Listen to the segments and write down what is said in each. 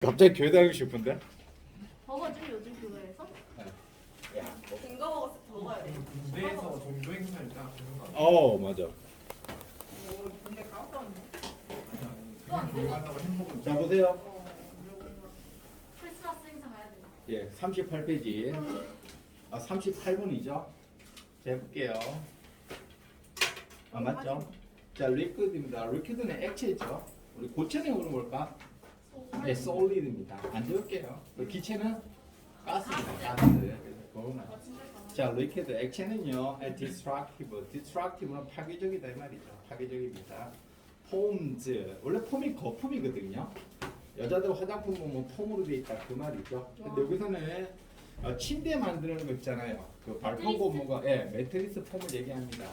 갑자기 교회 다니고 싶은데? 버거지 요즘 교회에서? 야, 빙거 먹었을 때 먹어야 돼. 군대에서 종교 행사를 딱 하는 거 맞아. 근데 가까운데. 아니야? 간다고 행복은 자 보세요. 크리스마스 행사 가야 돼. 예, 38페이지. 38분이죠. 자, 해볼게요. 맞죠? 자, 리퀴드입니다. 리퀴드는 액체죠. 우리 고체는 오는 뭘까? 네, 솔리드입니다. 안 적을게요. 기체는 가스입니다. 가스. 그거만. 자, 리퀴드 액체는요, destructive. destructive는 파괴적이다 이 말이죠. 파괴적입니다. 폼즈. 원래 폼이 거품이거든요. 여자들 화장품 보면 폼으로 돼 있다 그 말이죠. 근데 여기서는 침대 만드는 거 있잖아요. 그 발포 고무가 매트리스 폼을 얘기합니다.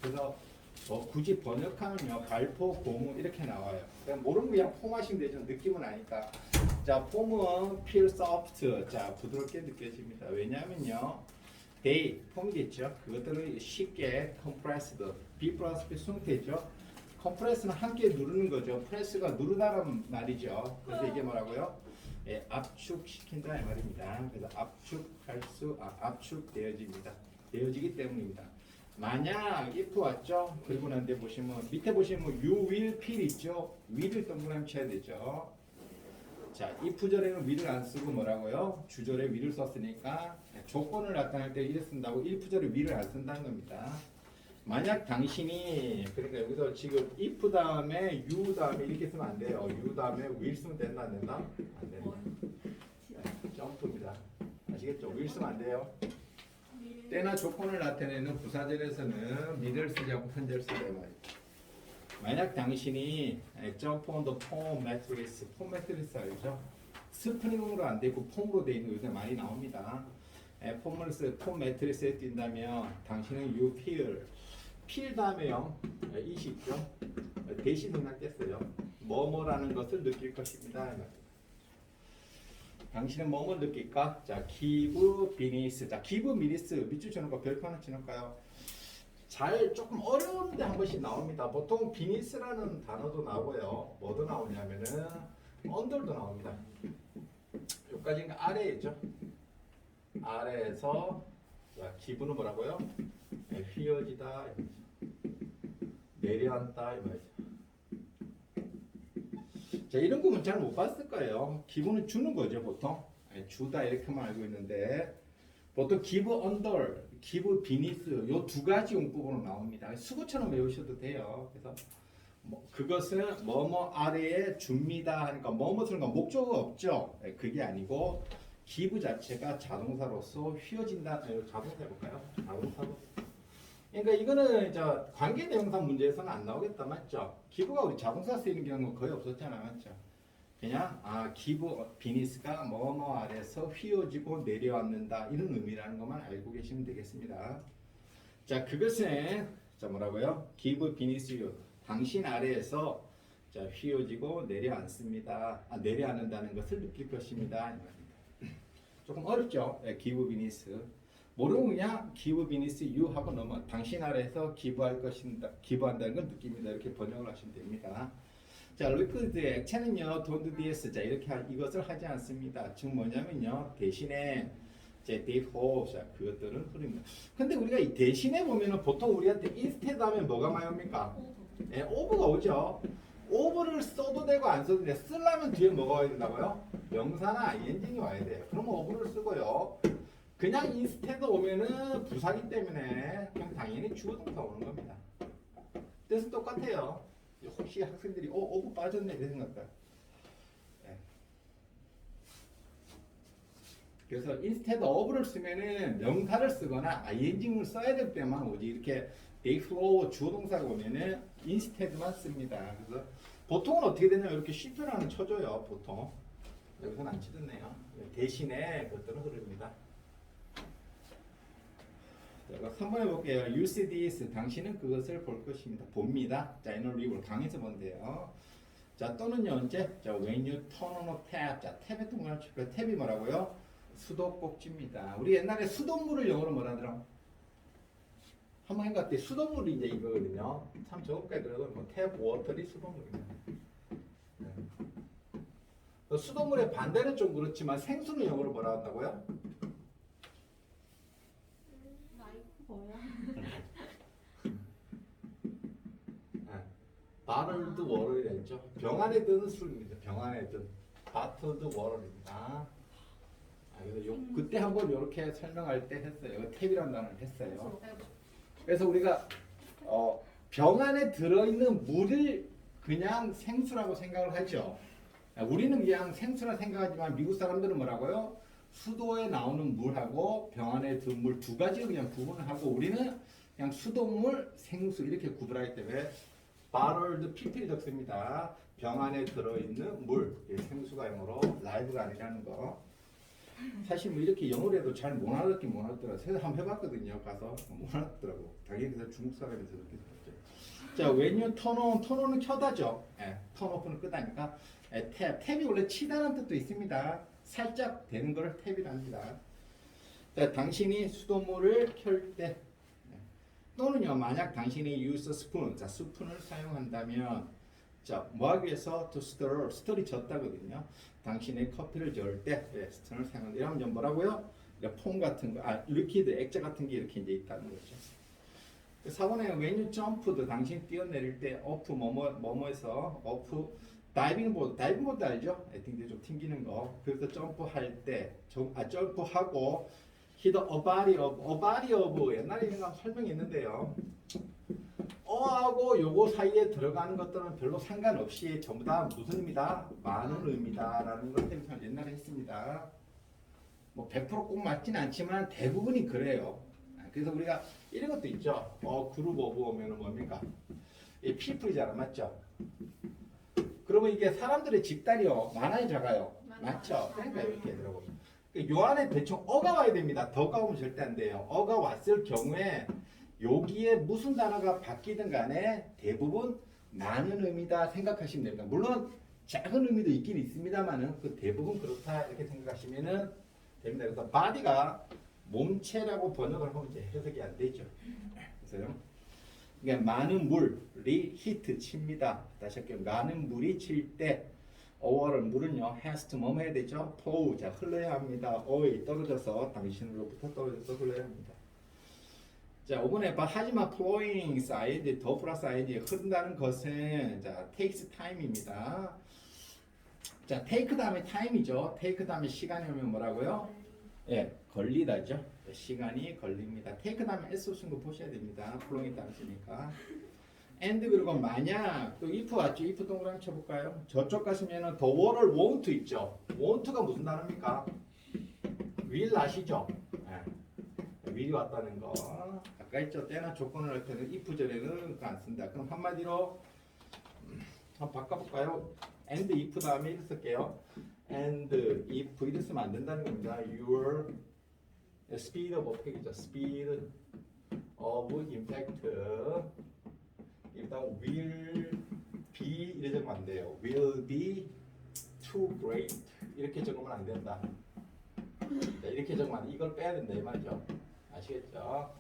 그래서 굳이 번역하면요, 발포 고무 이렇게 나와요. 그냥 모르면 그냥 폼 하시면 되죠. 느낌은 아니까. 자, 폼은 feel soft. 자, 부드럽게 느껴집니다. 왜냐하면요, they 폼이겠죠. 그것들은 쉽게 compressed, B 플러스 B 수동태죠. 컴프레스는 함께 누르는 거죠. 프레스가 누르다는 말이죠. 그래서 이게 뭐라고요? 예, 압축시킨다 이 말입니다. 그래서 압축되어집니다. 되어지기 때문입니다. 만약 if 왔죠? 그리고 난데 보시면 밑에 보시면 you will feel 있죠? will을 동그라미 쳐야 되죠. 자, if절에는 will을 안 쓰고 뭐라고요? 주절에 will을 썼으니까 조건을 나타낼 때 will 쓴다고 if절에 will을 안 쓴다는 겁니다. 만약 당신이 그러니까 여기서 지금 if 다음에 you 다음에 이렇게 쓰면 안 돼요. you 다음에 will 쓰면 된다 안 된다? 안 된다. 점프입니다. 아시겠죠? will 쓰면 안 돼요. 때나 조건을 나타내는 부사절에서는 미를 쓰지 않고 현재를 쓰자 말이죠. 만약 당신이 jump on the foam mattress, 폼 매트리스 알죠? 스프링으로 안 되고 폼으로 되어 있는 거 요새 많이 나옵니다. 폼 매트리스에 뛴다면 당신은 you feel 다음에요. 이시 있죠? 대신 생략됐어요. 뭐뭐라는 것을 느낄 것입니다. 당신은 뭐뭐 느낄까? 자, give beneath. 자, give beneath 밑줄 치는 거 별표 하나 치는까요? 잘 조금 어려운데 한 번씩 나옵니다. 보통 beneath라는 단어도 나오고요. 뭐도 나오냐면은 under도 나옵니다. 여기까지는 아래죠. 아래에서 자, 기분은 뭐라고요? 휘어지다, 내려앉다 이 말이죠. 자, 이런 거는 잘 못 봤을 거예요. 기분은 주는 거죠, 보통. 주다 이렇게만 알고 있는데 보통 give under, give beneath 요 두 가지 용법으로 나옵니다. 수고처럼 외우셔도 돼요. 그래서 그것은 뭐뭐 아래에 줍니다 하니까 뭐뭐 쓰는 건 목적어가 없죠. 그게 아니고 give 자체가 자동사로서 휘어진다. 자동사 해볼까요? 자동사로. 그러니까 이거는 저 관계 대명사 문제에서는 안 나오겠다, 맞죠? give가 우리 자동사 쓰이는 경우는 거의 없었잖아요, 맞죠? 그냥 give beneath가 뭐뭐 아래서 휘어지고 내려앉는다 이런 의미라는 것만 알고 계시면 되겠습니다. 자, 그것은 자 뭐라고요? give beneath you. 당신 아래에서 자 휘어지고 내려앉습니다. 내려앉는다는 것을 느낄 것입니다. 조금 어렵죠? give beneath. 모르면 그냥 give beneath you 하고 넘어 당신 아래에서 기부할 것입니다. 기부한다는 걸 느낍니다. 이렇게 번역을 하시면 됩니다. 자, 리퀴드의 액체는요, don't this. 자, 이렇게 이것을 하지 않습니다. 즉 뭐냐면요, 대신에 제 therefore, 자, 그것들은 흐릅니다. 근데 우리가 이 대신에 보면은 보통 우리한테 instead 하면 뭐가 많이 옵니까? 네, over가 오죠. over를 써도 되고 안 써도 돼. 쓰려면 뒤에 뭐가 와야 된다고요? 명사나 ing이 와야 돼요. 그러면 over를 쓰고요. 그냥 instead 오면은 부사기 때문에 그냥 당연히 주어 동사 오는 겁니다. 뜻은 똑같아요. 혹시 학생들이 over 빠졌네 이런 생각할까요? 네. 그래서 instead of를 쓰면은 명사를 쓰거나 ing를 써야 될 때만 오지 이렇게 they flow 주어 동사가 오면은 instead만 씁니다. 그래서 보통은 어떻게 되냐면 이렇게 쉼표라는 쳐줘요. 보통 여기서는 안 치던네요. 대신에 그것들은 흐릅니다. 자, 3번 해볼게요. You see this. 당신은 그것을 볼 것입니다. 봅니다. 자, in a river. 강에서 본대요. 자, 또는요, 언제? 자, when you turn on a tap. 자, 탭에 동그라미 칠까요? 탭이 뭐라고요? 수도꼭지입니다. 우리 옛날에 수돗물을 영어로 뭐라 하더라? 한번 해봤더니 수돗물이 이제 이거거든요. 참 적을까요? 그래도 뭐 탭 워터리 수돗물입니다. 수돗물의 반대는 좀 그렇지만 생수는 영어로 뭐라 한다고요? 뭐야? bottled water이라 했죠. 병 안에 든 술입니다. 병 안에 든 bottled water입니다. 그래서 그때 한번 이렇게 설명할 때 했어요. 탭이라는 단어를 했어요. 그래서 우리가 병 안에 들어있는 물을 그냥 생수라고 생각을 하죠. 우리는 그냥 생수라 생각하지만 미국 사람들은 뭐라고요? 수도에 나오는 물하고 병 안에 든 물 두 가지를 그냥 구분을 하고 우리는 그냥 수돗물, 생수 이렇게 구분하기 때문에 bottled PP를 적습니다. 병 안에 들어있는 물, 생수가 영어로 live가 아니라는 거. 사실 뭐 이렇게 영어로 해도 잘 못 알아듣긴 못 알아듣더라고요. 그래서 한번 해봤거든요. 가서 못 알아듣더라고. 당연히 그래서 중국 사람이서 그렇게 들었죠. 자, when you turn on, turn on은 켜다죠. turn off는 끄다니까. 탭이 원래 치다는 뜻도 있습니다. 살짝 되는 걸 탭이라 합니다. 자, 당신이 수돗물을 켤 때 또는요, 만약 당신이 use a spoon, 자, 스푼을 사용한다면 자, 뭐 하기 위해서 to stir, stir이 젓다거든요. 당신의 커피를 저을 때 스푼을 사용한다. 이러면 뭐라고요? 폼 같은 거, 리퀴드, 액자 같은 게 이렇게 이제 있다는 거죠. 4번에 when you jumped, 당신 뛰어내릴 때 off 뭐뭐에서 off 다이빙보드 알죠? 근데 좀 튕기는 거. 그래서 점프할 때, 점프하고 hit a body of 옛날에 이런 거 설명이 있는데요. 어하고 요거 사이에 들어가는 것들은 별로 상관없이 전부 다 무슨 의미다? 많은 의미다라는 걸 옛날에 했습니다. 뭐 100%꼭 맞진 않지만 대부분이 그래요. 그래서 우리가 이런 것도 있죠. 그룹 오브 오면은 뭡니까? 이 people이잖아, 맞죠? 그러면 이게 사람들의 집단이요, 많아요, 작아요? 맞죠? 그러니까 이렇게 되더라고. 요 안에 대충 어가 와야 됩니다. 더가 오면 절대 안 돼요. 어가 왔을 경우에 여기에 무슨 단어가 바뀌든 간에 대부분 많은 의미다 생각하시면 됩니다. 물론 작은 의미도 있긴 있습니다만은 그 대부분 그렇다 이렇게 생각하시면은 됩니다. 그래서 body가 몸체라고 번역을 하면 이제 해석이 안 되죠. 그래서요. 그러니까 많은 물이 히트 칩니다. 다시 할게요. 많은 물이 칠 때 어워를 물은요 has to 뭐뭐 해야 되죠? flow 자 흘러야 합니다. away 떨어져서 당신으로부터 떨어져서 흘러야 합니다. 자 5번에 하지만 flowing side 더 플러스 ing 흐른다는 것은 자 takes time입니다. 자 take 다음에 time이죠. take 다음에 시간이 오면 뭐라고요? 예, 걸리다죠. 시간이 걸립니다. take 다음에 s 쓴 거 보셔야 됩니다. flowing 따르시니까. and 그리고 만약 또 if 왔죠. if 동그라미 쳐볼까요? 저쪽 가시면은 the water won't 있죠. won't가 무슨 단어입니까? will 아시죠? 예. will이 왔다는 거. 아까 있죠. 때나 조건을 할 때는 if 전에는 안 쓴다. 그럼 한마디로 한번 바꿔볼까요? and if 다음에 이렇게 쓸게요. and if 이렇게 쓰면 안 된다는 겁니다. your speed of 어떻게겠죠? speed of impact 일단 will be 이렇게 적으면 안 돼요. will be too great 이렇게 적으면 안 된다. 자, 이렇게 적으면 안 돼. 이걸 빼야 된다 이 말이죠. 아시겠죠?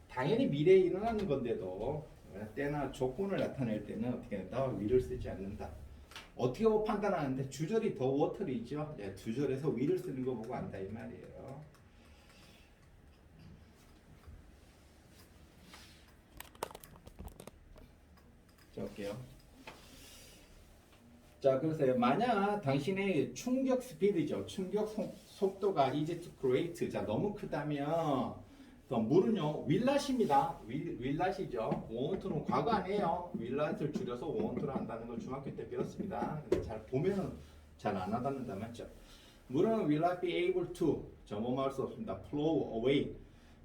당연히 미래에 일어나는 건데도 때나 조건을 나타낼 때는 어떻게 된다? will을 쓰지 않는다. 어떻게 판단하는데 주절이 더 워터를 있죠. 예, 주절에서 will을 쓰는 거 보고 안다 이 말이에요. 볼게요. 자, 그래서 만약 당신의 충격 스피드죠. 충격 속도가 is too great. 자, 너무 크다면 물은요. will낫입니다. will낫이죠. won't는 과거 아니에요. will낫을 줄여서 won't를 한다는 걸 중학교 때 배웠습니다. 근데 잘 보면은 잘 안 와닿는다 맞죠? 물은 will not be able to 뭐할 수 없습니다. flow away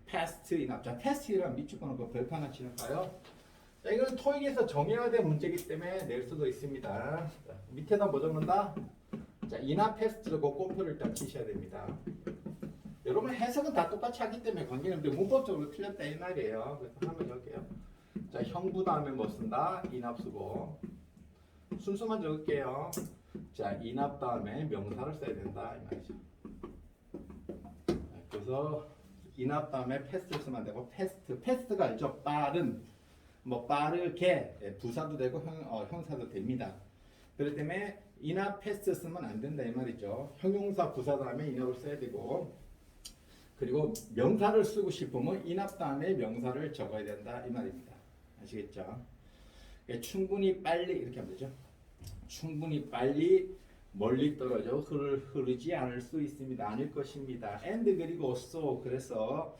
fast enough. 자, fast이란 밑줄 거는 거 별표 하나 치는가요? 자, 이건 토익에서 정해야 될 문제이기 때문에 낼 수도 있습니다. 자, 밑에다 뭐 적는다? 자, enough fast로 꼬표를 일단 치셔야 됩니다. 여러분 해석은 다 똑같이 하기 때문에 관계는 없는데 문법적으로 틀렸다 이 말이에요. 그래서 한번 적을게요. 자, 형부 다음에 뭐 쓴다? enough 쓰고 순수만 적을게요. 자, enough 다음에 명사를 써야 된다 이 말이죠. 그래서 enough 다음에 fast를 쓰면 안 되고 fast가 알죠? 빠른 뭐 빠르게 부사도 되고 형사도 됩니다. 그렇기 때문에 인압 패스 쓰면 안 된다 이 말이죠. 형용사 부사 다음에 인압을 써야 되고 그리고 명사를 쓰고 싶으면 인압 다음에 명사를 적어야 된다 이 말입니다. 아시겠죠? 그러니까 충분히 빨리 이렇게 하면 되죠. 충분히 빨리 멀리 떨어져 흐르지 않을 수 있습니다. 아닐 것입니다. and 그리고 so 그래서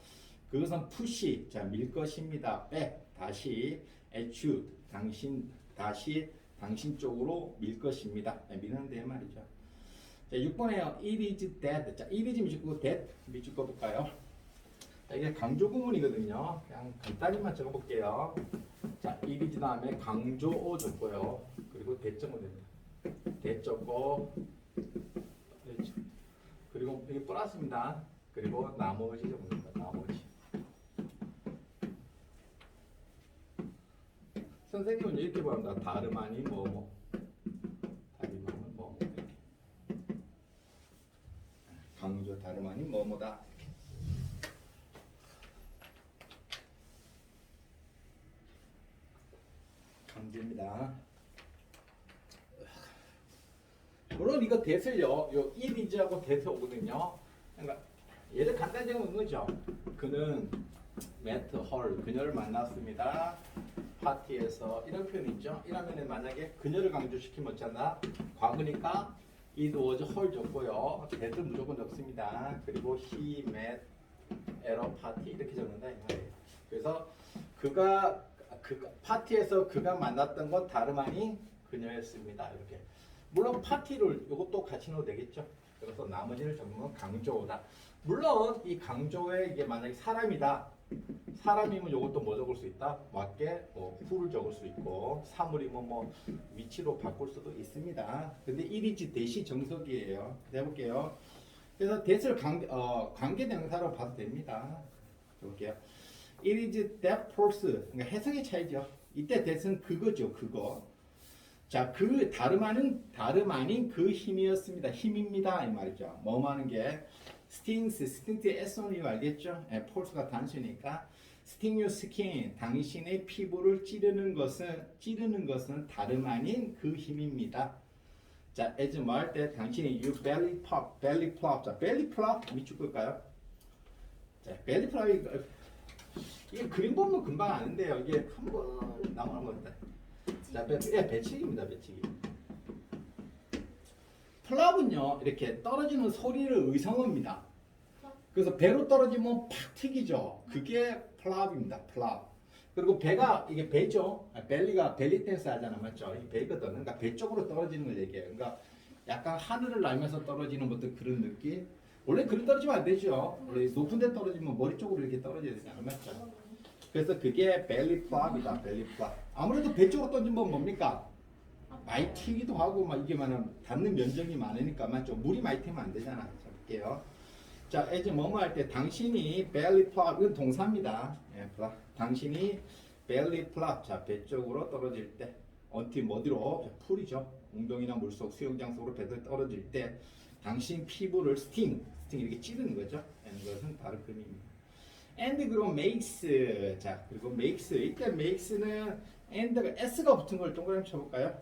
그것은 push 자 밀 것입니다. back 다시 at you 당신 다시 당신 쪽으로 밀 것입니다. 미는데 말이죠. 자 6번에요. It is that 자 it is 미주고 that 미주고 볼까요? 자, 이게 강조 구문이거든요. 그냥 간단히만 적어볼게요. 자 it is 다음에 강조 줬고요. 그리고 대점은 됩니다. 대적고 그리고 이게 플러스입니다. 그리고 나머지 적습니다. 나머지 선생님은 이렇게 말합니다. 다름 아닌 뭐뭐 다름 아닌 뭐뭐 이렇게 강조 다름 아닌 뭐뭐다. 강조입니다. 물론 이거 대슬요. 요 이리즈하고 대스 오거든요. 그러니까 얘를 간단히 적으면 거죠. 그는 met her 그녀를 만났습니다. 파티에서 이런 표현 있죠. 이러면 만약에 그녀를 강조시키면 어쩌나 과거니까 it was her 줬고요. 대스 무조건 적습니다. 그리고 he met at a party 이렇게 적는다 이 말이에요. 그래서 그가 그 파티에서 그가 만났던 건 다름 아닌 그녀였습니다. 이렇게. 물론 파티를 이것도 같이 넣어도 되겠죠. 그래서 나머지를 적으면 강조다. 물론 이 강조에 이게 만약에 사람이다. 사람이면 이것도 뭐 적을 수 있다. 맞게 뭐 who를 적을 수 있고 사물이면 뭐 위치로 바꿀 수도 있습니다. 근데 일이지 대시 정석이에요. 해볼게요. 그래서 that을 관계 대명사로 봐도 됩니다. 해볼게요. It is that person. 그러니까 해석의 차이죠. 이때 that은 그거죠. 그거. 자, 그 다름 아닌 그 힘이었습니다. 힘입니다. 이 말이죠. 뭐 하는 게 sting의 s-only 알겠죠? 폴스가 단수니까 sting your skin 당신의 피부를 찌르는 것은 다름 아닌 그 힘입니다. 자, as 말할 때 당신이 you belly plop. 자, belly plop 밑줄 끌까요? 자, belly plop이 이게 그림 보면 금방 아는데요. 이게 한번 나오면 자, 배치기입니다. 배치기. 플랍은요 이렇게 떨어지는 소리를 의성어입니다. 그래서 배로 떨어지면 팍 튀기죠. 그게 플랍입니다. 플랍. 그리고 배가 이게 배죠. 벨리가 벨리 댄스 하잖아, 맞죠? 이 배거든. 그러니까 배 쪽으로 떨어지는 걸 얘기해요. 그러니까 약간 하늘을 날면서 떨어지는 어떤 그런 느낌. 원래 그리 떨어지면 안 되죠. 원래 높은 데 떨어지면 머리 쪽으로 이렇게 떨어져야 되잖아, 맞죠? 그래서 그게 벨리 플랍이다. 벨리 플랍. 아무래도 배 쪽으로 던지면 뭡니까? 많이 튀기도 하고 막 이게 닿는 면적이 많으니까 맞죠? 물이 많이 튀면 안 되잖아. 자, 볼게요. 자, 이제 뭐뭐 할 때 당신이 belly flop 이건 동사입니다. 예, 당신이 belly flop 자, 배 쪽으로 떨어질 때 어디로? 풀이죠. 웅덩이나 물속 수영장 속으로 배들 떨어질 때 당신 피부를 스팅 이렇게 찌르는 거죠. 이것은 다른 의미입니다. and 그리고 makes 자, 그리고 makes 이때 makes는 and가 s가 붙은 걸 동그라미 쳐볼까요?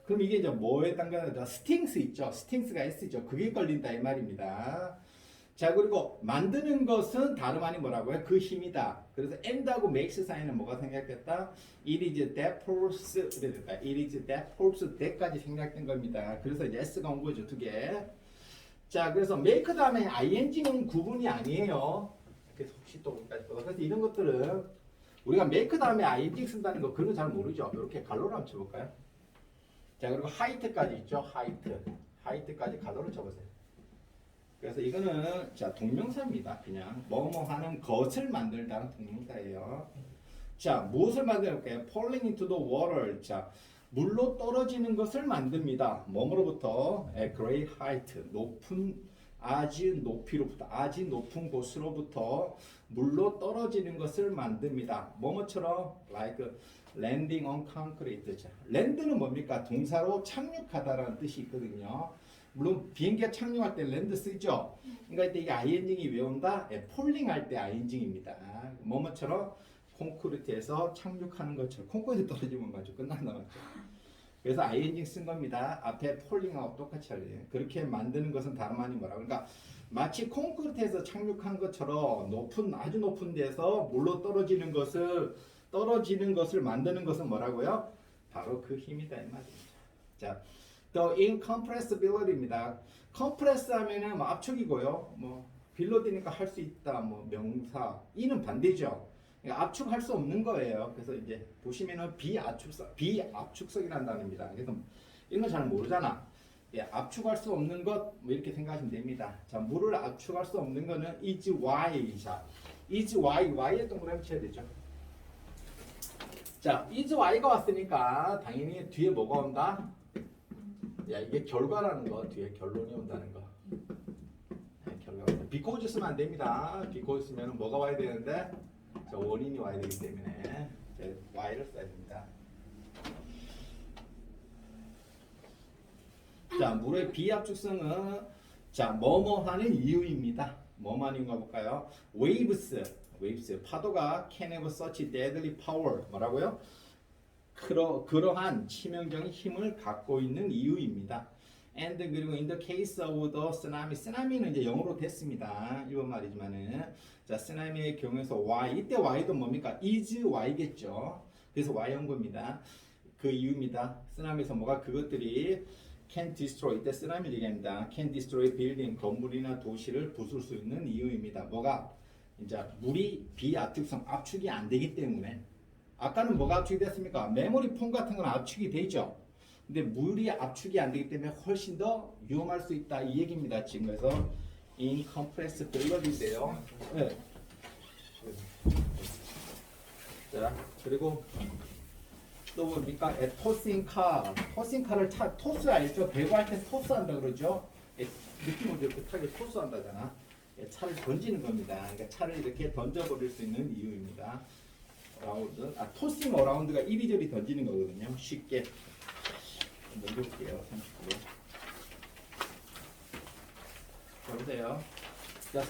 그럼 이게 이제 뭐에 해당하냐? stings 있죠. stings가 s죠. 그게 걸린다 이 말입니다. 자, 그리고 만드는 것은 다름 아닌 뭐라고요? 그 힘이다. 그래서 and하고 makes 사이는 뭐가 생략됐다? It is that force 이래 됐다. It is that force that까지 생략된 겁니다. 그래서 이제 s가 온 거죠. 두 개. 자, 그래서 make 다음에 ing는 구분이 아니에요. 그래서 혹시 또 여기까지 보다. 그래서 이런 것들은 우리가 make 다음에 ing 쓴다는 거 그런 거 잘 모르죠. 이렇게 갈로로 한번 쳐볼까요? 자, 그리고 height까지 있죠. height까지 갈로로 쳐보세요. 그래서 이거는 자 동명사입니다. 그냥 뭐뭐 하는 것을 만들다는 동명사예요. 자, 무엇을 만들까요? falling into the water. 자, 물로 떨어지는 것을 만듭니다. 뭐뭐로부터? A great height. 아주 높은 곳으로부터 물로 떨어지는 것을 만듭니다. 뭐뭐처럼 like landing on concrete. 자, land는 뭡니까? 동사로 착륙하다라는 뜻이 있거든요. 물론 비행기가 착륙할 때 랜드 쓰죠. 그러니까 이때 이게 ing이 왜 온다? 폴링 할 때 ing입니다. 뭐뭐처럼 콘크리트에서 착륙하는 것처럼 콘크리트 떨어지면 맞죠. 끝난다 맞죠. 그래서 ing 쓴 겁니다. 앞에 폴링하고 똑같이 할래요. 그렇게 만드는 것은 다름 아닌 뭐라. 그러니까 마치 콘크리트에서 착륙한 것처럼 아주 높은 데서 물로 떨어지는 것을 만드는 것은 뭐라고요? 바로 그 힘이다 이 말입니다. 자, the incompressibility입니다. compress 하면은 뭐 압축이고요. 뭐 빌로드니까 할 수 있다. 뭐 명사. 이는 반대죠. 그러니까 압축할 수 없는 거예요. 그래서 이제 보시면은 비압축성이라는 단어입니다. 그래서 이런 거 잘 모르잖아. 예, 압축할 수 없는 것 뭐 이렇게 생각하시면 됩니다. 자, 물을 압축할 수 없는 거는 is y. 자, is y에 동그라미 쳐야 되죠. 자, is y가 왔으니까 당연히 뒤에 뭐가 온다? 야, 이게 결과라는 거, 뒤에 결론이 온다는 거. 네, 결과. because 쓰면 안 됩니다. because 쓰면 뭐가 와야 되는데? 자, 원인이 와야 되기 때문에 이제 y를 써야 됩니다. 자, 물의 비압축성은 자, 뭐뭐 하는 이유입니다. 뭐뭐 하는 이유가 볼까요? waves, 파도가 can have such deadly power. 뭐라고요? 그러한 치명적인 힘을 갖고 있는 이유입니다. And 그리고 in the case of the tsunami, 쓰나미는 이제 영어로 됐습니다. 일본 말이지만은 자, 쓰나미의 경우에서 y, 이때 y도 뭡니까? is y겠죠. 그래서 y 온 겁니다. 그 이유입니다. 쓰나미에서 뭐가 그것들이 can destroy, 이때 쓰나미 얘기합니다. can destroy building, 건물이나 도시를 부술 수 있는 이유입니다. 뭐가? 이제 물이 비압축성, 압축이 안 되기 때문에. 아까는 뭐가 압축이 됐습니까? 메모리 폼 같은 건 압축이 되죠. 근데 물이 압축이 안 되기 때문에 훨씬 더 위험할 수 있다 이 얘기입니다. 지금 그래서 incompressibil이인데요. 네. 자, 그리고 또 뭡니까? 토싱카. 토싱카를 토스 알죠? 배구할 때 토스한다 그러죠? 느낌을 이렇게 타게 토스한다잖아. 차를 던지는 겁니다. 그러니까 차를 이렇게 던져버릴 수 있는 이유입니다. 어라운드. 토싱 어라운드가 이리저리 던지는 거거든요. 쉽게. 먼저 볼게요. 39번. 자, 보세요. 자,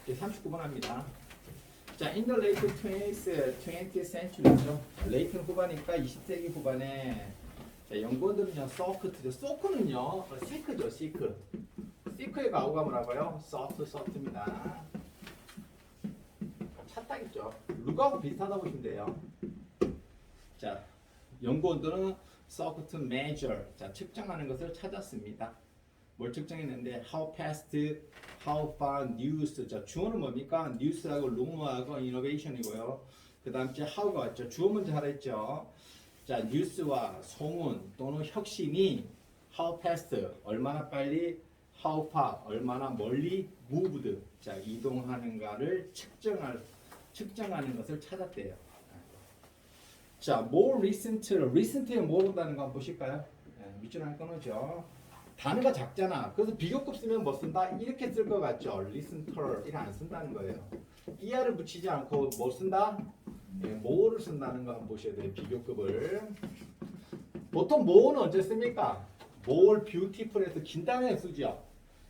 39번 합니다. 자, in the late 20th century죠. 레이트는 후반이니까 20세기 후반에 자, 연구원들은요, 서크트죠. 서크는요, 시크죠, 시크. 시크의 가오가 뭐라고요? 서트입니다. 찼다겠죠. 룩하고 비슷하다 보시면 돼요. 자, 연구원들은 서크트 measure, 자, 측정하는 것을 찾았습니다. 뭘 측정했는데 how fast, how far news. 자, 주어는 뭡니까? news하고 rumor하고 innovation이고요. 그 다음 이제 how가 왔죠. 주어 먼저 하라 했죠. 자, 뉴스와 소문 또는 혁신이 how fast, 얼마나 빨리, how far, 얼마나 멀리, moved, 자, 이동하는가를 측정하는 것을 찾았대요. 자, more recent에 뭐 본다는 거 한번 보실까요? 네, 밑줄 하나 끊어죠. 단어가 작잖아. 그래서 비교급 쓰면 뭐 쓴다? 이렇게 쓸 것 같죠? recenter 이렇게 안 쓴다는 거예요. er를 붙이지 않고 뭐 쓴다? 네, more를 쓴다는 거 한번 보셔야 돼요. 비교급을. 보통 more는 언제 씁니까? more beautiful에서 긴 단어에 쓰죠.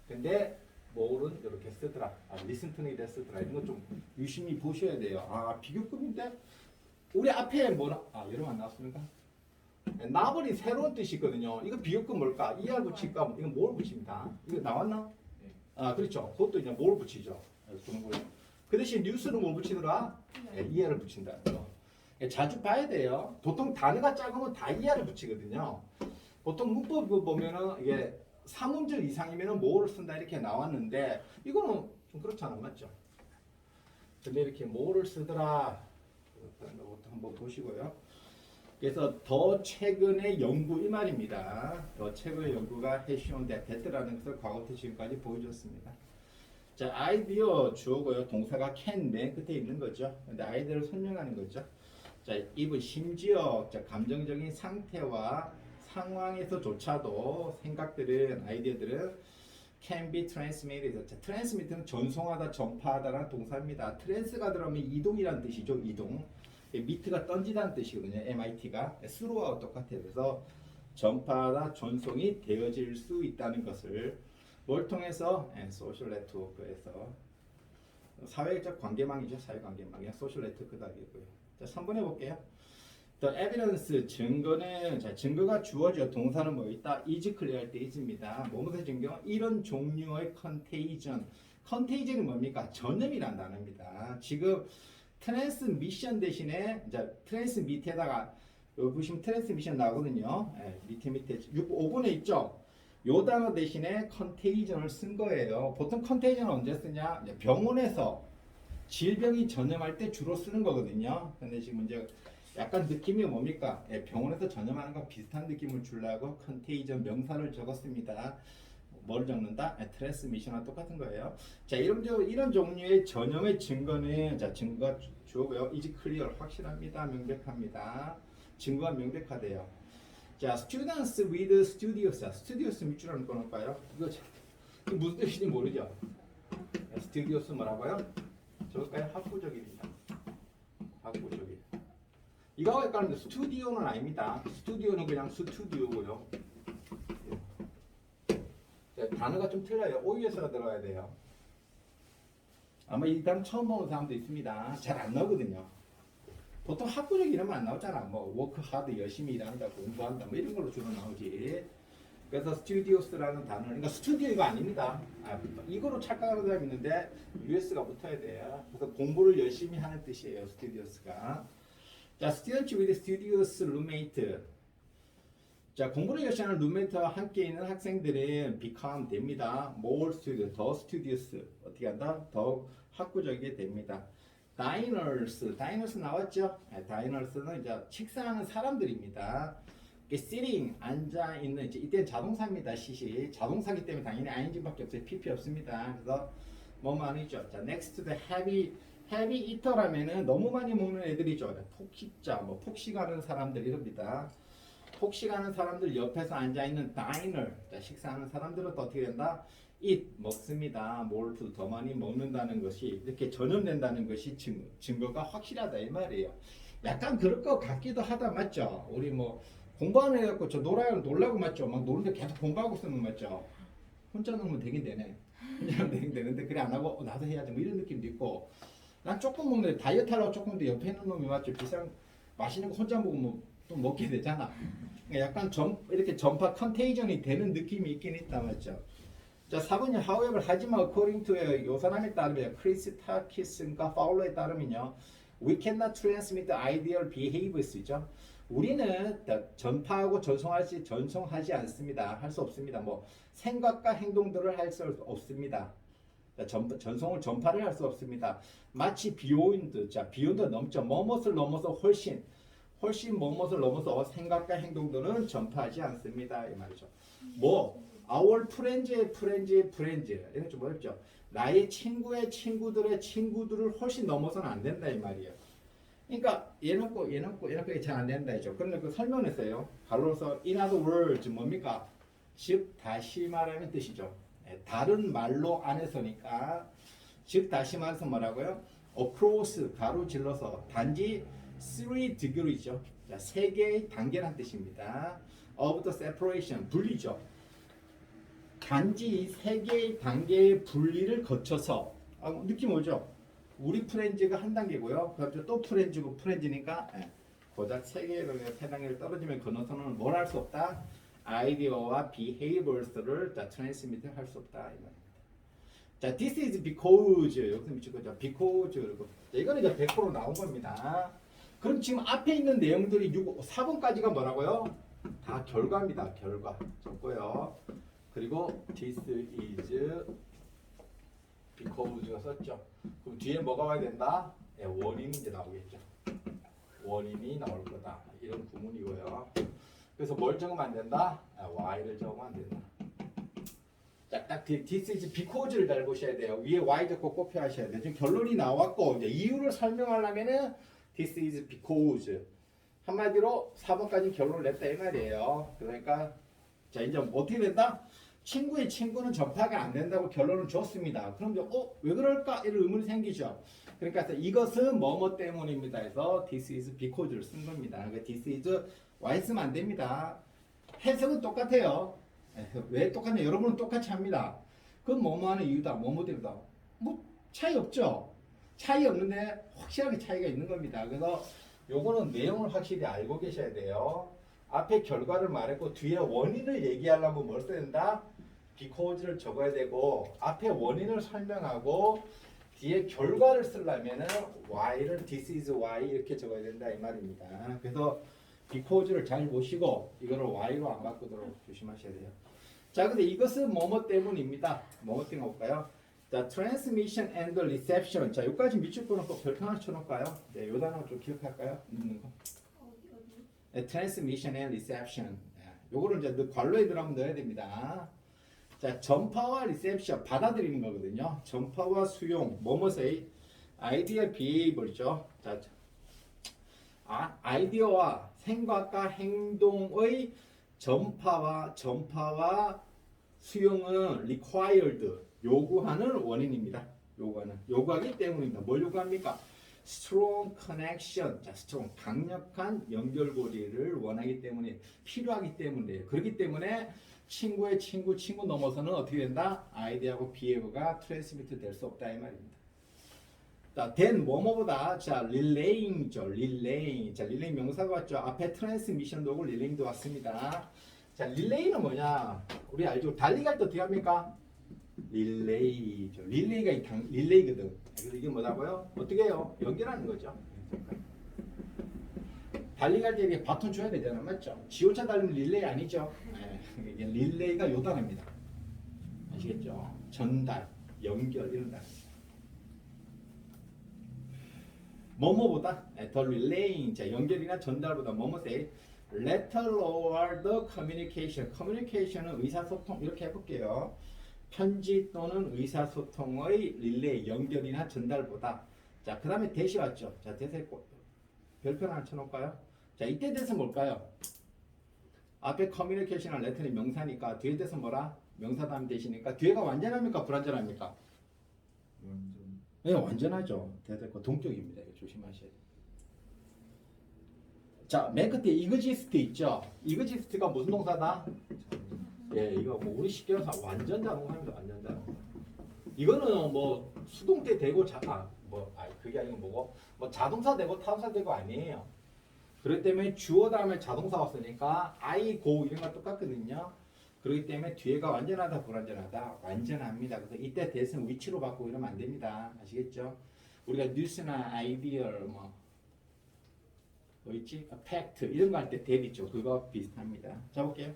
근데 more는 이렇게 쓰더라. recent는 이래 쓰더라. 이런 거 좀 유심히 보셔야 돼요. 비교급인데 우리 앞에 뭐나 여러분 안 나왔습니까? 나버리 새로운 뜻이 있거든요. 이거 비교급 뭘까? ER 붙일까? 이거 뭘 붙입니다. 이거 나왔나? 그렇죠. 그것도 이제 뭘 붙이죠. 그 대신 뉴스는 뭘 붙이더라? ER을 붙인다. 자주 봐야 돼요. 보통 단어가 작으면 다 ER을 붙이거든요. 보통 문법 보면은 이게 3음절 이상이면은 뭐를 쓴다 이렇게 나왔는데 이거는 좀 그렇지 않아 맞죠? 근데 이렇게 뭐를 쓰더라 그런 것부터 한번 보시고요. 그래서 더 최근의 연구 이 말입니다. 더 최근의 연구가 해시온데 됐더라는 것을 과거부터 지금까지 보여줬습니다. 자, 아이디어 주어고요. 동사가 can 맨 끝에 있는 거죠. 근데 아이디어를 설명하는 거죠. 자, even 심지어 자, 감정적인 상태와 상황에서조차도 생각들은 아이디어들은 can be transmitted. 자, transmit는 전송하다, 전파하다라는 동사입니다. trans가 들어가면 이동이라는 뜻이죠. 이동. 미트가 던지다는 뜻이거든요. MIT가 스로와 똑같아요. 그래서 전파하다, 전송이 되어질 수 있다는 것을 뭘 통해서? 소셜 네트워크에서 사회적 관계망이죠. 사회관계망이 소셜 네트워크다겠고요. 자, 3번 해볼게요. The evidence 증거는 자 증거가 주어져 동사는 뭐 있다 is clear 할 때 is입니다. 뭐뭐의 증거 이런 종류의 contagion 컨테이전이 뭡니까? 전염이란 단어입니다. 지금 트랜스미션 대신에 이제 트랜스미트에다가 여기 보시면 트랜스미션 나오거든요. 예, 밑에 5번에 있죠. 요 단어 대신에 컨테이전을 쓴 거예요. 보통 컨테이전을 언제 쓰냐? 이제 병원에서 질병이 전염할 때 주로 쓰는 거거든요. 근데 지금 이제 약간 느낌이 뭡니까? 예, 병원에서 전염하는 거 비슷한 느낌을 주려고 컨테이전 명사를 적었습니다. 뭘 적는다? 트랜스미션과 똑같은 거예요. 자, 이런 종류의 전염의 증거는 자 증거가 주어고요. is clear 확실합니다. 명백합니다. 증거가 명백하대요. 자, students with studios. 자, studios 밑줄을 끊을까요? 이거 무슨 뜻인지 모르죠? studios 뭐라고요? 저거까지 학구적입니다. 학구적이. 이거하고 헷갈리는데 스튜디오는 아닙니다. 스튜디오는 그냥 스튜디오고요. 단어가 좀 틀려요. OUS가 들어가야 돼요. 아마 이 단어 처음 보는 사람도 있습니다. 잘 안 나오거든요. 보통 학구적 이름은 안 나오잖아. 뭐 work hard 열심히 일한다, 공부한다, 뭐 이런 걸로 주로 나오지. 그래서 studious라는 단어, 그러니까 스튜디오 이거 아닙니다. 이거로 착각하는 사람이 있는데 US가 붙어야 돼요. 그래서 공부를 열심히 하는 뜻이에요. studious가. 자, students with studious roommate. 자, 공부를 열심히 하는 룸메이트와 함께 있는 학생들은 become 됩니다. more studious, 더 studious. 어떻게 한다? 더 학구적이 됩니다. diners 나왔죠? diners는 이제 식사하는 사람들입니다. sitting, 앉아 있는, 이때는 자동사입니다. 시시. 자동사기 때문에 당연히 ing밖에 없어요. pp 없습니다. 그래서 뭐만이죠. 자, next to the heavy eater라면은 너무 많이 먹는 애들이죠. 폭식자, 뭐 폭식하는 사람들 이럽니다. 폭식하는 사람들 옆에서 앉아있는 diner, 식사하는 사람들은 또 어떻게 된다? eat, 먹습니다. more food, 더 많이 먹는다는 것이 이렇게 전염된다는 것이 증거가 확실하다 이 말이에요. 약간 그럴 것 같기도 하다 맞죠? 우리 뭐 공부하는 애 갖고 저 놀라고 맞죠? 막 노는데 계속 공부하고 쓰는 거 맞죠? 혼자 놀면 되긴 되네. 혼자 놀면 되긴 되는데 그래 안 하고 나도 해야지 뭐 이런 느낌도 있고 난 조금 먹는데 다이어트 하려고 조금 더 옆에 있는 놈이 맞죠? 비싼 맛있는 거 혼자 먹으면 또 먹게 되잖아. 약간 이렇게 전파 컨테이전이 되는 느낌이 있긴 있다 맞죠? 자 4번이 however 하지만 according to 요 사람에 따르면 크리스타키스과 파울러에 따르면요 we cannot transmit ideal behaviors죠. 우리는 전파하고 전송하지 않습니다. 할 수 없습니다. 뭐 생각과 행동들을 할 수 없습니다. 전파를 할 수 없습니다. 마치 beyond, 자 beyond 넘죠. 뭐뭇을 넘어서 훨씬 뭐뭇을 넘어서 생각과 행동들은 전파하지 않습니다. 이 말이죠. 뭐 our friends 이런 좀 어렵죠. 나의 친구의 친구들의 친구들을 훨씬 넘어서는 안 된다 이 말이에요. 그러니까 얘 놓고 잘 안 된다 이죠. 그런데 그 설명했어요. 바로서 in other words 뭡니까? 즉 다시 말하는 뜻이죠. 다른 말로 안에서니까 즉 다시 말해서 뭐라고요? across 가로질러서 단지 3 degree죠. 자, 3개의 단계란 뜻입니다. of the separation 분리죠. 단지 3개의 단계의 분리를 거쳐서 느낌 오죠? 우리 프렌즈가 한 단계고요. 그다음에 또 프렌즈고 프렌즈니까 고작 3개의 단계를 떨어지면 건너서는 뭘 할 수 없다? 아이디어와 behaviors를 트랜스미트 할 수 없다 이 말입니다. 자, this is because 여기서 미칠 거죠. because 그리고 이거는 이제 100% 나온 겁니다. 그럼 지금 앞에 있는 내용들이 4번까지가 뭐라고요? 다 결과입니다. 결과 적고요. 그리고 this is because가 썼죠. 그럼 뒤에 뭐가 와야 된다? 원인이 이제 나오겠죠. 원인이 나올 거다. 이런 구문이고요. 그래서 뭘 적으면 안 된다? y를 적으면 안 된다. 딱 this is because를 잘 보셔야 돼요. 위에 y 적고 꼭 표하셔야 돼요. 지금 결론이 나왔고 이제 이유를 설명하려면은 this is because 한마디로 4번까지 결론을 냈다 이 말이에요. 그러니까 자 이제 어떻게 된다? 친구의 친구는 전파가 안 된다고 결론을 줬습니다. 그럼 이제 왜 그럴까? 이런 의문이 생기죠. 그러니까 이것은 뭐뭐 때문입니다. 해서 this is because를 쓴 겁니다. 그러니까 this is y 쓰면 안 됩니다. 해석은 똑같아요. 왜 똑같냐? 여러분은 똑같이 합니다. 그건 뭐뭐 하는 이유다. 뭐뭐 때문이다. 뭐 차이 없죠. 차이 없는데 확실하게 차이가 있는 겁니다. 그래서 요거는 내용을 확실히 알고 계셔야 돼요. 앞에 결과를 말했고 뒤에 원인을 얘기하려면 뭘 써야 된다? because를 적어야 되고 앞에 원인을 설명하고 뒤에 결과를 쓰려면은 why를 this is why 이렇게 적어야 된다 이 말입니다. 그래서 because를 잘 보시고 이거를 why로 안 바꾸도록 조심하셔야 돼요. 자, 근데 이것은 뭐뭐 때문입니다. 뭐뭐 때문에 볼까요? 자, transmission and reception. 자, 여기까지 밑줄 끊어서 별표 하나 쳐놓을까요? 네, 요 단어 좀 기억할까요? 있는 거. 어디? 네, transmission and reception. 요거를 이제 괄호에 들어가면 넣어야 됩니다. 자, 전파와 리셉션 받아들이는 거거든요. 전파와 수용, 뭐뭐세이 아이디어 비हे이버죠. 자, 아이디어와 생각과 행동의 전파와 수용은 required 요구하는 원인입니다. 요구하기 때문입니다. 뭘 요구합니까? strong connection, 자, strong 강력한 연결고리를 원하기 때문에 필요하기 때문에 그렇기 때문에 친구의 친구 넘어서는 어떻게 된다? 아이디어하고 비हे이어가 트랜스미트 될 수 없다 이 말입니다. 자, then 뭐뭐보다 자 relaying죠. relay. 자, relay 명사가 왔죠. 앞에 트랜스미션도 오고 릴레이도 왔습니다. 자, 릴레이는 뭐냐? 우리 알죠? 달리기 할 때 어떻게 합니까? 릴레이죠. 릴레이거든. 그래서 이게 뭐라고요? 어떻게 해요? 연결하는 거죠. 달리기 할 때 이렇게 바톤 줘야 되잖아, 맞죠? 지오차 달리면 릴레이 아니죠? 네, 이게 릴레이가 요 단어입니다. 아시겠죠? 전달, 연결 이런 단어. 뭐뭐보다 더 릴레이ing, 자 연결이나 전달보다 뭐뭐세 lateral the communication. communication은 의사소통 이렇게 해볼게요. 편지 또는 의사소통의 릴레이 연결이나 전달보다. 자, 그 다음에 대시 왔죠. 자, 대세 별표 하나 쳐놓을까요? 자, 이때 대세 뭘까요? 앞에 communication이나 letter는 명사니까 뒤에 대세 뭐라? 명사 다음 대시니까 뒤에가 완전합니까? 불완전합니까? 완전 네, 완전하죠. 대대고 동격입니다. 이거 조심하셔야 돼요. 자, 맨 끝에 exist 있죠. exist가 무슨 동사다? 예, 이거 뭐 우리 쉽게 해서 완전 자동사입니다. 완전 자동사. 이거는 뭐 수동 때 되고 그게 아니고 뭐고 뭐 자동사 되고 타동사 되고 아니에요. 그렇기 때문에 주어 다음에 자동사 왔으니까 I go 이런 거 똑같거든요. 그렇기 때문에 뒤에가 완전하다 불완전하다 완전합니다. 그래서 이때 대신 위치로 바꾸고 이러면 안 됩니다. 아시겠죠? 우리가 뉴스나 아이디어 뭐 있지? 팩트 이런 거 할 때 대비 있죠. 그거 비슷합니다. 자 볼게요.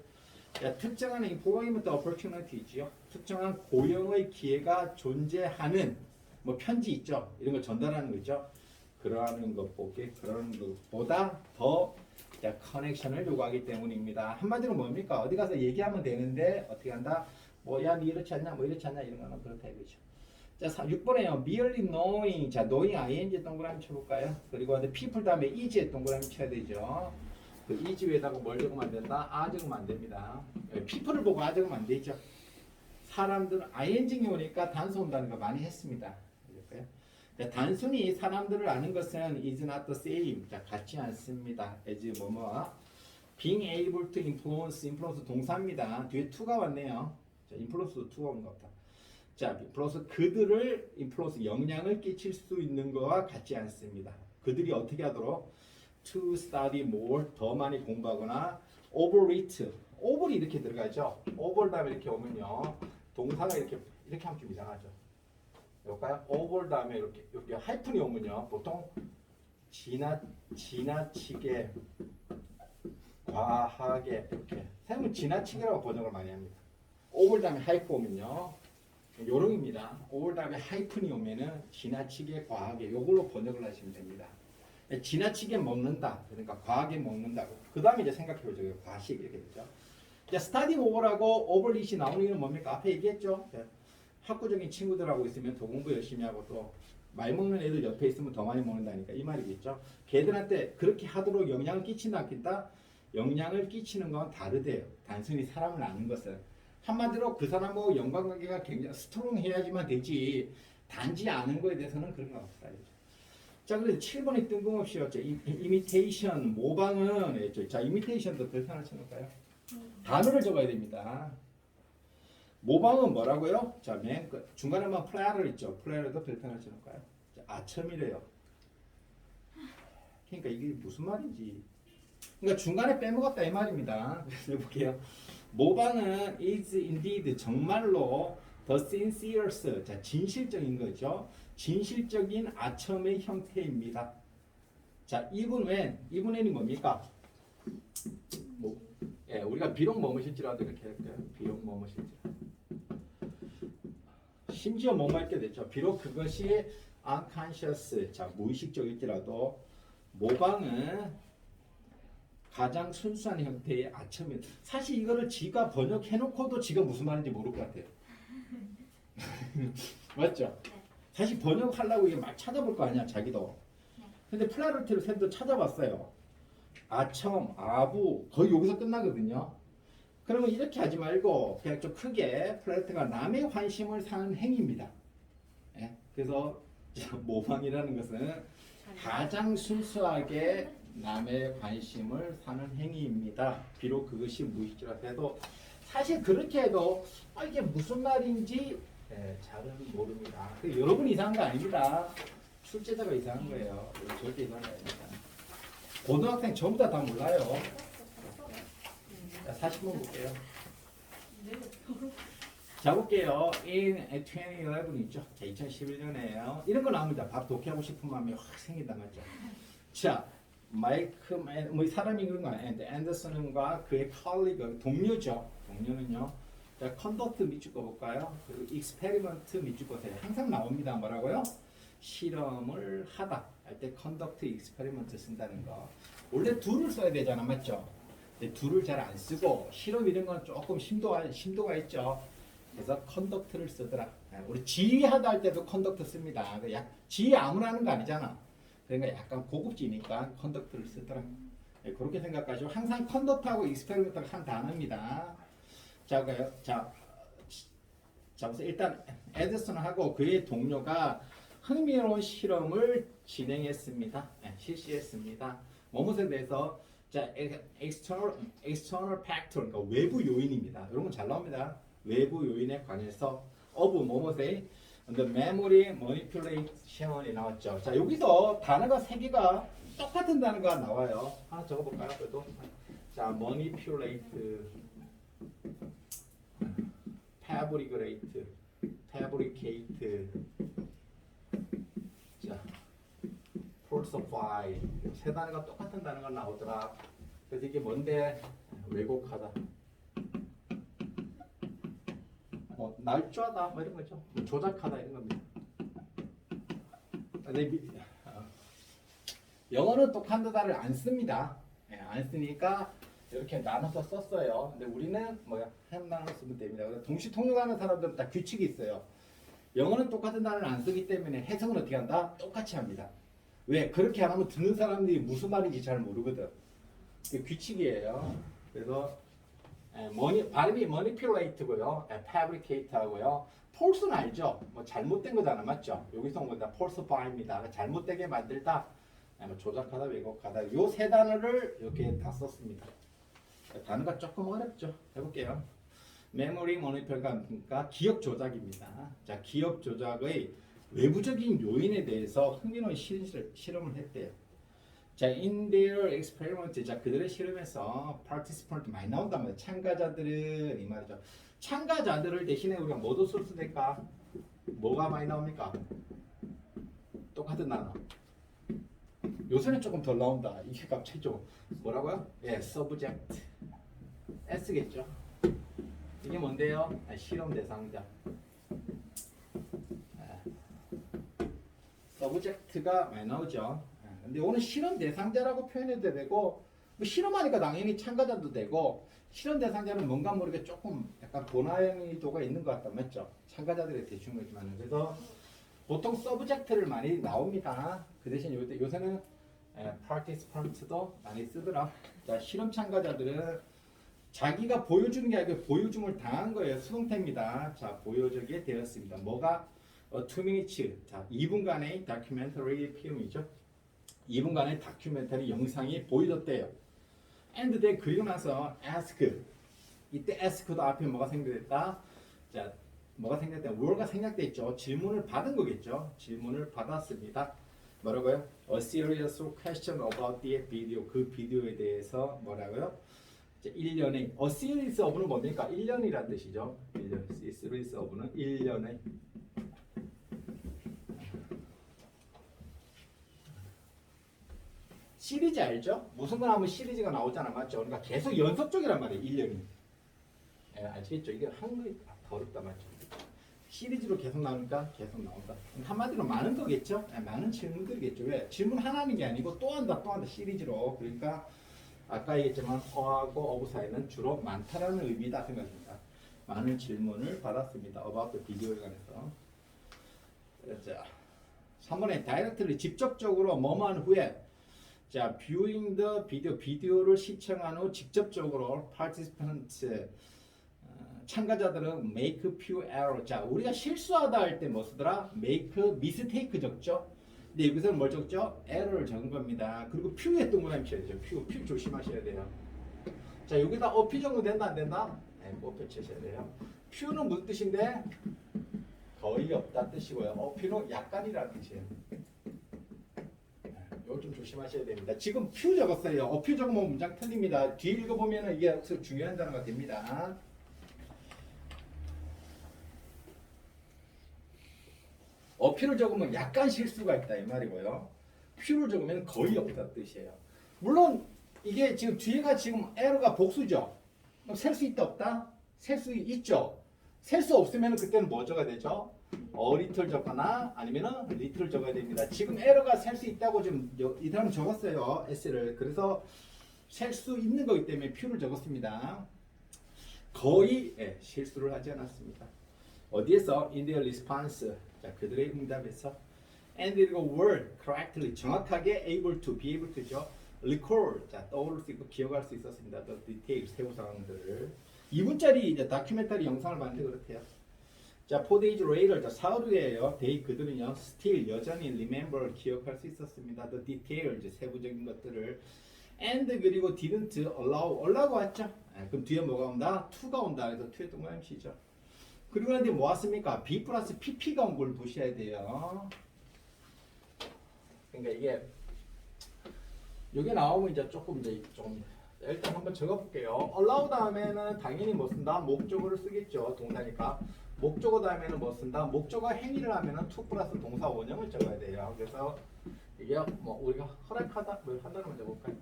자, 특정한 employment opportunity 있죠. 특정한 고용의 기회가 존재하는 뭐 편지 있죠. 이런 걸 전달하는 거 있죠. 그러는 것보다 더 커넥션을 요구하기 때문입니다. 한마디로 뭡니까? 어디 가서 얘기하면 되는데 어떻게 한다? 뭐야 니 이렇지 않냐? 뭐 이렇지 않냐? 이런 거는 그렇다 이거죠. 자, 6번에요. merely knowing. 자, knowing ing 동그라미 쳐볼까요? 그리고 people 다음에 is에 동그라미 쳐야 되죠. 그 is 위에다가 뭘 적으면 안 된다? 아 적으면 안 됩니다. people를 보고 아 적으면 안 되죠. 사람들은 ing이 오니까 단수 온다는 거 많이 했습니다. 자, 단순히 사람들을 아는 것은 is not the same. 자, 같지 않습니다. as 뭐뭐 being able to influence 동사입니다. 뒤에 to가 왔네요. 자, influence to가 온 것 같다. 자, 플러스 그들을 influence 영향을 끼칠 수 있는 거와 같지 않습니다. 그들이 어떻게 하도록 to study more 더 많이 공부하거나 overeat over이 이렇게 들어가죠. over 다음에 이렇게 오면요 동사가 이렇게 하면 좀 이상하죠. 볼까요? over 다음에 이렇게 하이픈이 오면요 보통 지나치게 과하게 이렇게 사용은 지나치게라고 번역을 많이 합니다. over 다음에 하이픈 오면요 요령입니다. over 다음에 하이픈이 오면은 지나치게 과하게 요걸로 번역을 하시면 됩니다. 지나치게 먹는다. 그러니까 과하게 먹는다고. 그 다음에 이제 생각해보죠. 과식 이렇게 되죠. 자, studying over하고 overeat이 나오는 이유는 뭡니까? 앞에 얘기했죠. 학구적인 친구들하고 있으면 더 공부 열심히 하고 또 많이 먹는 애들 옆에 있으면 더 많이 먹는다니까 이 말이겠죠. 걔들한테 그렇게 하도록 영향을 끼친다 안 끼친다? 영향을 끼치는 건 다르대요. 단순히 사람을 아는 것은. 한마디로 그 사람하고 연관관계가 굉장히 스트롱해야지만 되지 단지 아는 거에 대해서는 그런 거 없다. 자, 그래서 7번이 뜬금없이였죠. 이미테이션, 모방은 했죠. 자, 이미테이션도 별표 하나 쳐놓을까요? 단어를 적어야 됩니다. 모방은 뭐라고요? 자, 맨 끝. 중간에만 플레이를 있죠. 플레이도 별표 하나 쳐놓을까요? 자, 아첨이래요. 그러니까 이게 무슨 말인지. 그러니까 중간에 빼먹었다 이 말입니다. 그래서 해볼게요. 모방은 is indeed 정말로 the sincere, 자 진실적인 거죠. 진실적인 아첨의 형태입니다. 자 even when이 뭡니까? 뭐, 예, 우리가 비록 머무실지라도 이렇게 할게요. 비록 머무실지라도. 심지어 뭐뭐 할게 됐죠. 비록 그것이 unconscious, 자 무의식적일지라도 모방은 가장 순수한 형태의 아첨이. 사실 이거를 지가 번역해놓고도 지가 무슨 말인지 모를 것 같아요. 맞죠? 사실 번역하려고 이게 막 찾아볼 거 아니야 자기도. 근데 플라르티를 쌤도 찾아봤어요. 아첨, 아부 거의 여기서 끝나거든요. 그러면 이렇게 하지 말고 그냥 좀 크게 플라르티가 남의 관심을 사는 행위입니다. 예? 그래서 모방이라는 것은 가장 순수하게 남의 관심을 사는 행위입니다. 비록 그것이 무의식적이라 해도 사실 그렇게 해도 이게 무슨 말인지 잘은 모릅니다. 여러분 이상한 거 아닙니다. 출제자가 이상한 거예요. 절대 이상한 거 아닙니다. 고등학생 전부 다 몰라요. 자, 40번 볼게요. 자 볼게요. In 2011 있죠. 자 2011년에요. 이런 거 나옵니다. 바로 독해하고 싶은 마음이 확 생긴다 맞죠? 자 마이크 뭐 사람이 그런 거 아니에요. 앤더슨과 그의 컬리그 동료죠. 동료는요. 자 컨덕트 밑줄 거 볼까요? 그리고 익스페리먼트 밑줄 거세요. 항상 나옵니다. 뭐라고요? 실험을 하다 할 때 컨덕트 익스페리먼트 쓴다는 거. 원래 둘을 써야 되잖아 맞죠? 근데 둘을 잘 안 쓰고 실험 이런 건 조금 심도가 있죠. 그래서 컨덕트를 쓰더라. 우리 지휘하다 할 때도 컨덕트 씁니다. 지휘 아무나 하는 거 아니잖아. 그러니까 약간 고급지니까 컨덕트를 쓰더라. 그렇게 생각하시고 항상 컨덕트하고 익스페리먼트가 한 단어입니다. 자, 우선 일단 에디슨하고 그의 동료가 흥미로운 실험을 진행했습니다. 실시했습니다. 뭐뭐에 대해서 자, external factor, 그러니까 외부 요인입니다. 이런 건 잘 나옵니다. 외부 요인에 관해서 of 뭐뭐에 the memory manipulation이 나왔죠. 자, 여기서 단어가 세 개가 똑같은 단어가 나와요. 하나 적어볼까요? 그래도 자, manipulate, fabricate, 자, falsify 세 단어가 똑같은 단어가 나오더라. 그래서 이게 뭔데? 왜곡하다. 뭐 날조하다 뭐 이런 거죠. 뭐 조작하다 이런 겁니다. 영어는 똑같은 단어를 안 씁니다. 안 쓰니까 이렇게 나눠서 썼어요. 근데 우리는 뭐야 한 단어 쓰면 됩니다. 동시 통역하는 사람들은 다 규칙이 있어요. 영어는 똑같은 단어를 안 쓰기 때문에 해석은 어떻게 한다? 똑같이 합니다. 왜? 그렇게 안 하면 듣는 사람들이 무슨 말인지 잘 모르거든. 그게 규칙이에요. 그래서 발음이 manipulate고요, fabricate하고요. false는 알죠? 뭐 잘못된 거잖아, 맞죠? 여기서 온 건다 falsify입니다. 잘못되게 만들다, 뭐 조작하다, 왜곡하다. 요 세 단어를 이렇게 다 썼습니다. 단어가 조금 어렵죠. 해볼게요. memory manipulation가 기억 조작입니다. 자, 기억 조작의 외부적인 요인에 대해서 흥미로운 실험을 했대요. 자, in their experiment, 자 그들의 실험에서 participant 많이 나온단 말이에요. 참가자들은 이 말이죠. 참가자들을 대신에 우리가 뭐도 쓸 수 있을까? 뭐가 많이 나옵니까? 똑같은 단어. 요새는 조금 덜 나온다. 이게 갑자기 좀 뭐라고요? 예, subject. S겠죠. 이게 뭔데요? 실험 대상자. subject가 많이 나오죠. 근데 오늘 실험 대상자라고 표현해도 되고 뭐 실험하니까 당연히 참가자도 되고 실험 대상자는 뭔가 모르게 조금 약간 본화의도가 있는 것 같다 맞죠? 참가자들의 대충이지만 그래서 보통 서브젝트를 많이 나옵니다. 그 대신 요새는 participant도 많이 쓰더라. 자, 실험 참가자들은 자기가 보여주는 게 아니고 보여줌을 당한 거예요. 수동태입니다. 자, 보여주게 되었습니다. 뭐가 2 minutes, 자 2분간의 다큐멘터리 필름이죠. 2분간의 다큐멘터리 영상이 보여줬대요. And they 그리고 나서 ask, 이때 ask도 앞에 뭐가 생략됐다? 자, 뭐가 생략됐다? word가 생략돼 있죠. 질문을 받은 거겠죠. 질문을 받았습니다. 뭐라고요? A serious question about the video. 그 비디오에 대해서 뭐라고요? 이제 1년에 A series of는 뭡니까? 1년이란 뜻이죠. 1년. series of는 1년에 시리즈 알죠? 무슨 거 하면 시리즈가 나오잖아, 맞죠? 그러니까 계속 연속적이란 말이에요, 1년이. 예, 아시겠죠? 이게 한국이 더 어렵다, 맞죠? 시리즈로 계속 나오니까 계속 나온다. 한마디로 많은 거겠죠? 예, 많은 질문들이겠죠. 왜? 질문 하나는 게 아니고 또 한다, 또 한다, 시리즈로. 그러니까 아까 얘기했지만 어하고 어부 사이는 주로 많다라는 의미다 생각합니다. 많은 질문을 받았습니다. about the video에 관해서. 자, 3번에 다이렉트리 직접적으로 뭐뭐 한 후에 자, viewing the video, 비디오를 시청한 후 직접적으로 participants, 참가자들은 make few error. 자, 우리가 실수하다 할 때 뭐 쓰더라? make mistake 적죠? 근데 여기서는 뭘 적죠? error를 적은 겁니다. 그리고 few에 동그라미 쳐야 되죠. few 조심하셔야 돼요. 자, 여기다 few 정도 된다, 안 된다? 네, 꼭 펼치셔야 돼요. few는 무슨 뜻인데? 거의 없다 뜻이고요. few는 약간이라는 뜻이에요. 이거 좀 조심하셔야 됩니다. 지금 few 적었어요. few 적으면 문장 틀립니다. 뒤에 읽어보면 이게 여기서 중요한 단어가 됩니다. few를 적으면 약간 실수가 있다 이 말이고요. few를 적으면 거의 없다 뜻이에요. 물론 이게 지금 뒤에가 지금 에러가 복수죠. 그럼 셀 수 있다 없다? 셀 수 있죠. 셀 수 없으면 그때는 뭐 적어야 되죠? little 적거나 아니면은 little 적어야 됩니다. 지금 에러가 셀 수 있다고 지금 이 사람 적었어요. s를. 그래서 셀 수 있는 거기 때문에 few를 적었습니다. 거의 실수를 하지 않았습니다. 어디에서? In their response. 자, 그들의 응답에서 and they were correctly 정확하게 able to be able to죠. recall. 자, 떠오를 수 있고 기억할 수 있었습니다. The details 세부 상황들을 2분짜리 이제 다큐멘터리 영상을 만들고 그렇대요. 자, 4 days later. 자, 사흘 후에요. they 그들은요. still 여전히 remember 기억할 수 있었습니다. The details 세부적인 것들을 and 그리고 didn't allow 왔죠. 그럼 뒤에 뭐가 온다? to가 온다. 그래서 to의 동그라미 치죠. 그리고 나서 뭐 왔습니까? B 플러스 PP가 온 걸 보셔야 돼요. 그러니까 이게 나오면 이제 조금 일단 한번 적어볼게요. allow 다음에는 당연히 뭐 쓴다? 목적어를 쓰겠죠. 동사니까. 목적어 다음에는 뭐 쓴다? 목적어 행위를 하면은 to 플러스 동사 원형을 적어야 돼요. 그래서 이게 뭐 우리가 허락하다 뭐 한다는 걸 적어볼까요?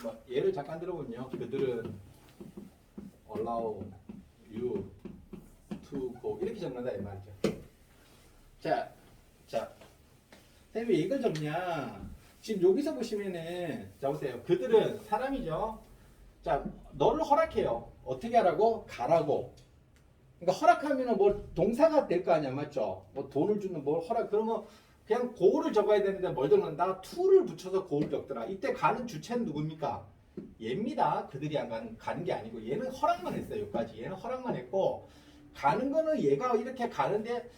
뭐 예를 잠깐 들어보면요. 그들은 allow you to go 이렇게 적는다 이 말이죠. 자, 선생님 왜 이걸 적냐? 지금 여기서 보시면은 자 보세요. 그들은 사람이죠. 자, 너를 허락해요. 어떻게 하라고? 가라고. 그러니까 허락하면은 뭐 동사가 될 거 아니야, 맞죠? 뭐 돈을 주는 뭘 허락 그러면 그냥 go를 적어야 되는데 뭘 적는다? to를 붙여서 go를 적더라. 이때 가는 주체는 누굽니까? 얘입니다. 그들이 안 가는 게 아니고 얘는 허락만 했어요. 여기까지 얘는 허락만 했고 가는 거는 얘가 이렇게 가는데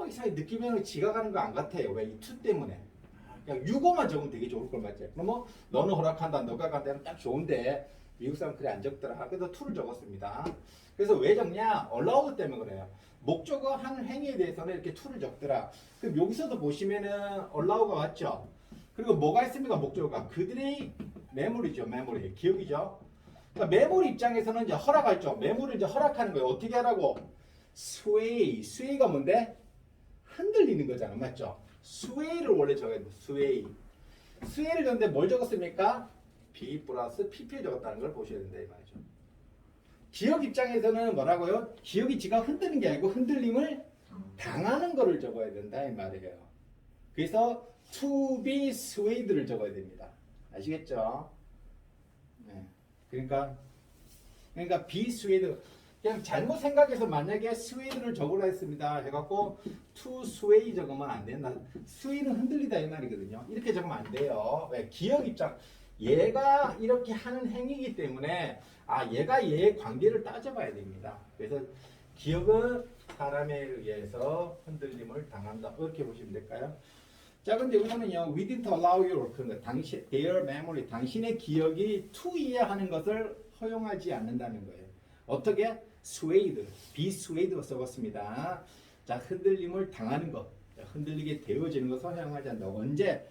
이상하게 느끼면 지가 가는 거 안 같아요. 왜? 이 to 때문에. 그냥 유고만 적으면 되게 좋을 걸 맞지? 그럼 뭐 너는 허락한다, 너가 간다면 딱 좋은데 미국 사람 그래 안 적더라. 그래서 to를 적었습니다. 그래서 왜 적냐? allow 때문에 그래요. 목적어 하는 행위에 대해서는 이렇게 to를 적더라. 그럼 여기서도 보시면은 allow가 왔죠. 그리고 뭐가 있습니까? 목적어가 그들의 메모리죠. 메모리. 기억이죠. 그러니까 메모리 입장에서는 이제 허락할죠. 메모리를 이제 허락하는 거예요. 어떻게 하라고? sway. sway가 뭔데? 흔들리는 거잖아. 맞죠? sway를 원래 적어야 돼. sway. sway를 적는데 뭘 적었습니까? B 플러스 PP 적었다는 걸 보셔야 된다. 이 말이죠. 기억 입장에서는 뭐라고요? 기억이 지가 흔드는 게 아니고 흔들림을 당하는 거를 적어야 된다. 이 말이에요. 그래서 to be swayed를 적어야 됩니다. 아시겠죠? 네. 그러니까 be swayed 그냥 잘못 생각해서 만약에 swayed를 적으라 했습니다. 해갖고 to sway 적으면 안 된다. sway는 흔들리다 이 말이거든요. 이렇게 적으면 안 돼요. 왜? 기억 입장 얘가 이렇게 하는 행위이기 때문에 얘가 얘의 관계를 따져봐야 됩니다. 그래서 기억은 사람에 의해서 흔들림을 당한다. 이렇게 보시면 될까요? 자, 근데 여기서는요, we didn't allow you, their memory, 당신의 기억이 to 이해하는 것을 허용하지 않는다는 거예요. 어떻게? swayed, be swayed 써봤습니다. 자, 흔들림을 당하는 것. 흔들리게 되어지는 것을 허용하지 않는다. 언제?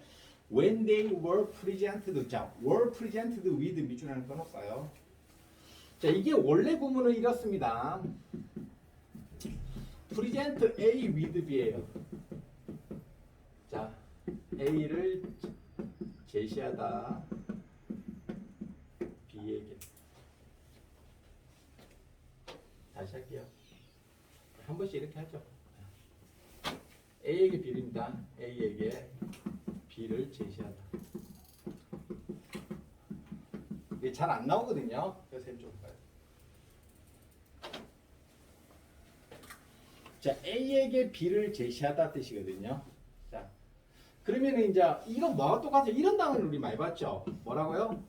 When they were presented. 자, were presented with 밑줄하는 거 넣을까요? 자, 이게 원래 구문은 이렇습니다. present A with B예요. 자, A를 제시하다 B에게. 다시 할게요. 한 번씩 이렇게 하죠. A에게 B입니다. A에게 B를 제시하다. 이게 잘 안 나오거든요. 그래서 좀 봐요. 자, A에게 B를 제시하다 뜻이거든요. 자, 그러면 이제 이건 뭐가 똑같아? 이런 단어를 우리 많이 봤죠. 뭐라고요?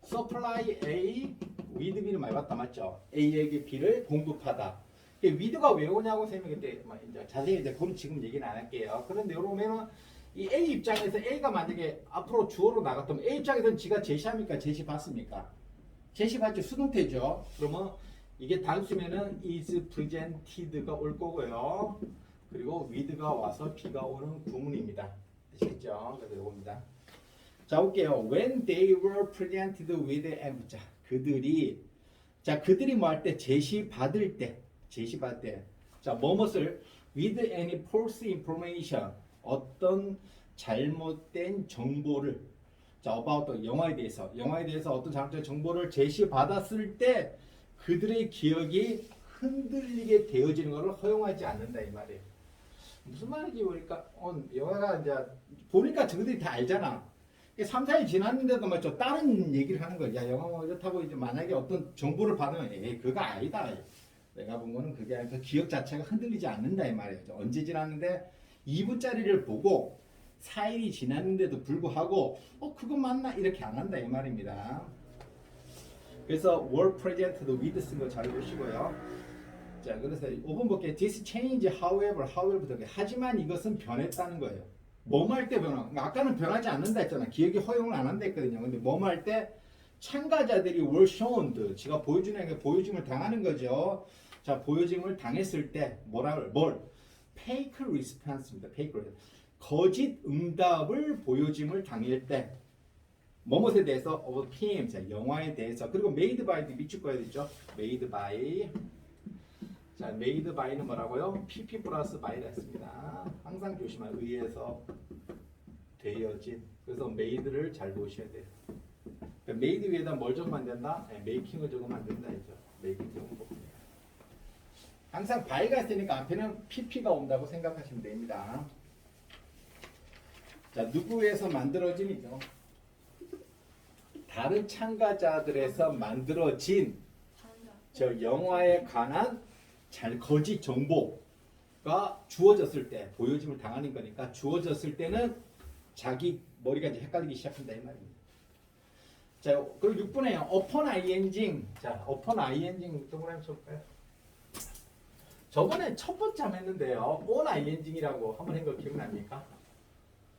Supply A with B를 많이 봤다, 맞죠? A에게 B를 공급하다. with가 왜 오냐고 선생님이 그때 이제 자세히 이제 그건 지금 얘기는 안 할게요. 그런데 여러분은 이 A 입장에서 A가 만약에 앞으로 주어로 나갔다면 A 입장에서는 지가 제시합니까? 제시받습니까? 제시받죠. 수동태죠. 그러면 이게 단수면은 is presented가 올 거고요. 그리고 with가 와서 B가 오는 구문입니다. 아시겠죠? 그래서 이겁니다. 자, 볼게요. When they were presented with and 자, 그들이 뭐 할 때? 제시받을 때. 자, 뭐뭇을 with any false information 어떤 잘못된 정보를 자, about 영화에 대해서 어떤 잘못된 정보를 제시받았을 때 그들의 기억이 흔들리게 되어지는 것을 허용하지 않는다 이 말이에요. 무슨 말인지 보니까 영화가 이제 보니까 저들이 다 알잖아. 3, 4일 지났는데도 맞죠. 다른 얘기를 하는 거야. 야, 영화 뭐 이렇다고 이제 만약에 어떤 정보를 받으면 그거 아니다. 내가 본 거는 그게 아니라 기억 자체가 흔들리지 않는다 이 말이에요. 언제 지났는데 2분짜리를 보고 4일이 지났는데도 불구하고 그거 맞나 이렇게 안 한다 이 말입니다. 그래서 were presented with 쓴 거 잘 보시고요. 자, 그래서 5번 볼게요. This change, however부터 하지만 이것은 변했다는 거예요. 뭐뭐 할 때 변화. 아까는 변하지 않는다 했잖아. 기억이 허용을 안 한다 했거든요. 근데 뭐뭐 할 때 참가자들이 were shown, 지가 보여주는 게 보여줌을 당하는 거죠. 자, 보여줌을 당했을 때 뭘? fake response입니다. fake response. 거짓 응답을 보여줌을 당할 때 뭐뭇에 대해서 of film, 자, 영화에 대해서 그리고 made by도 밑줄 거야 되죠. made by. 자, made by는 뭐라고요? pp 플러스 by라 했습니다. 항상 조심하세요. 의해서 되어진. 그래서 made를 잘 보셔야 돼요. 그러니까 made 위에다 뭘 적으면 안 된다? making을 적으면 안 된다 했죠. making 적으면 봅니다. 항상 by가 있으니까 앞에는 pp가 온다고 생각하시면 됩니다. 자, 누구에서 만들어진이죠? 다른 참가자들에서 만들어진 저 영화에 관한 거짓 정보가 주어졌을 때 보여짐을 당하는 거니까 주어졌을 때는 자기 머리가 이제 헷갈리기 시작한다 이 말입니다. 자, 그리고 6번에요. upon ing. 자, upon ing 동그라미 쳐볼까요? 저번에 첫 번째 한번 했는데요. on ing이라고 한번 한 거 기억납니까?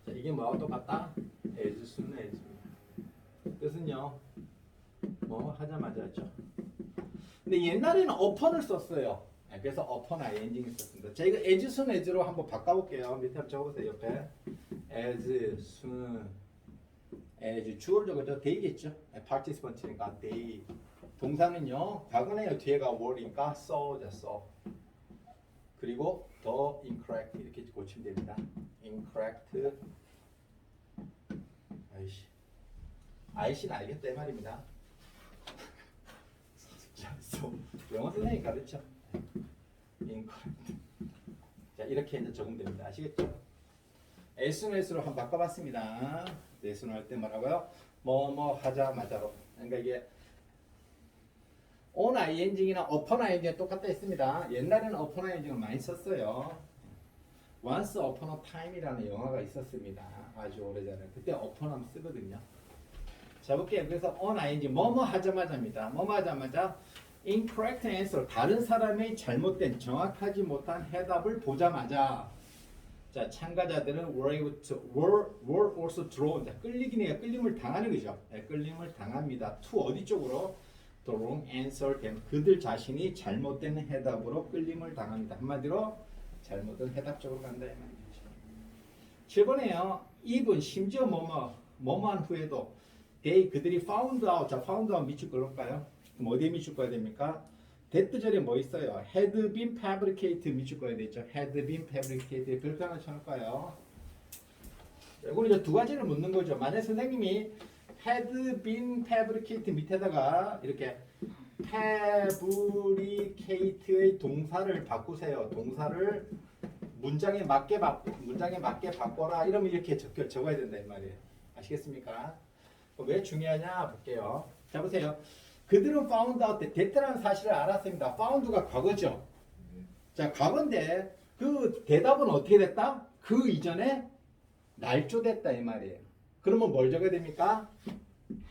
자, 이게 뭐하고 똑같다? as soon as입니다. 뜻은요, 뭐 하자마자 하죠. 근데 옛날에는 upon을 썼어요. 그래서 upon ing을 썼습니다. 자, 이거 as soon as로 한번 바꿔볼게요. 밑에 한번 적어보세요. 옆에 as soon as 주어를 적어도 day겠죠. participant니까 day. 동사는요, 과거네요. 뒤에가 were니까 saw자 saw. 그리고 the incorrect 이렇게 고치면 됩니다. incorrect. 아이씨는 알겠다 이 말입니다. 자, 영어 선생님이 가르쳐. incorrect. 자, 이렇게 이제 적으면 됩니다. 아시겠죠? as soon as로 한번 바꿔봤습니다. as soon 할 때 뭐라고요? 뭐 하자마자로. 그러니까 이게 on ing이나 upon ing이 똑같다 했습니다. 옛날에는 upon ing을 많이 썼어요. Once Upon a Time이라는 영화가 있었습니다. 아주 오래전에. 그때 upon 하면 쓰거든요. 자, 볼게요. 그래서 on ing 뭐뭐 하자마자입니다. 뭐뭐 하자마자 incorrect answer 다른 사람의 잘못된 정확하지 못한 해답을 보자마자 자, 참가자들은 were also drawn. 자, 끌리긴 해요. 끌림을 당하는 거죠. 네, 끌림을 당합니다. to 어디 쪽으로? The wrong answer. 그들 자신이 잘못된 해답으로 끌림을 당합니다. 한마디로 잘못된 해답 쪽으로 간다 이 말이죠. 7번에요. even 심지어 뭐뭐한 후에도 they 그들이 found out. 자, found out 밑줄 그럴까요? 그럼 어디에 밑줄 꺼야 됩니까? that 절에 뭐 있어요? had been fabricated 밑줄 꺼야 되죠. had been fabricated 그렇게 하나 쳐놓을까요? 이거는 이제 두 가지를 묻는 거죠. 만약 선생님이 had been fabricated 밑에다가 이렇게 fabricate의 동사를 바꾸세요. 동사를 문장에 맞게 바꿔라. 이러면 이렇게 적어야 된다 이 말이에요. 아시겠습니까? 왜 중요하냐 볼게요. 자 보세요. 그들은 found out that라는 사실을 알았습니다. found가 과거죠. 자 과거인데 그 대답은 어떻게 됐다? 그 이전에 날조됐다 이 말이에요. 그러면 뭘 적어야 됩니까?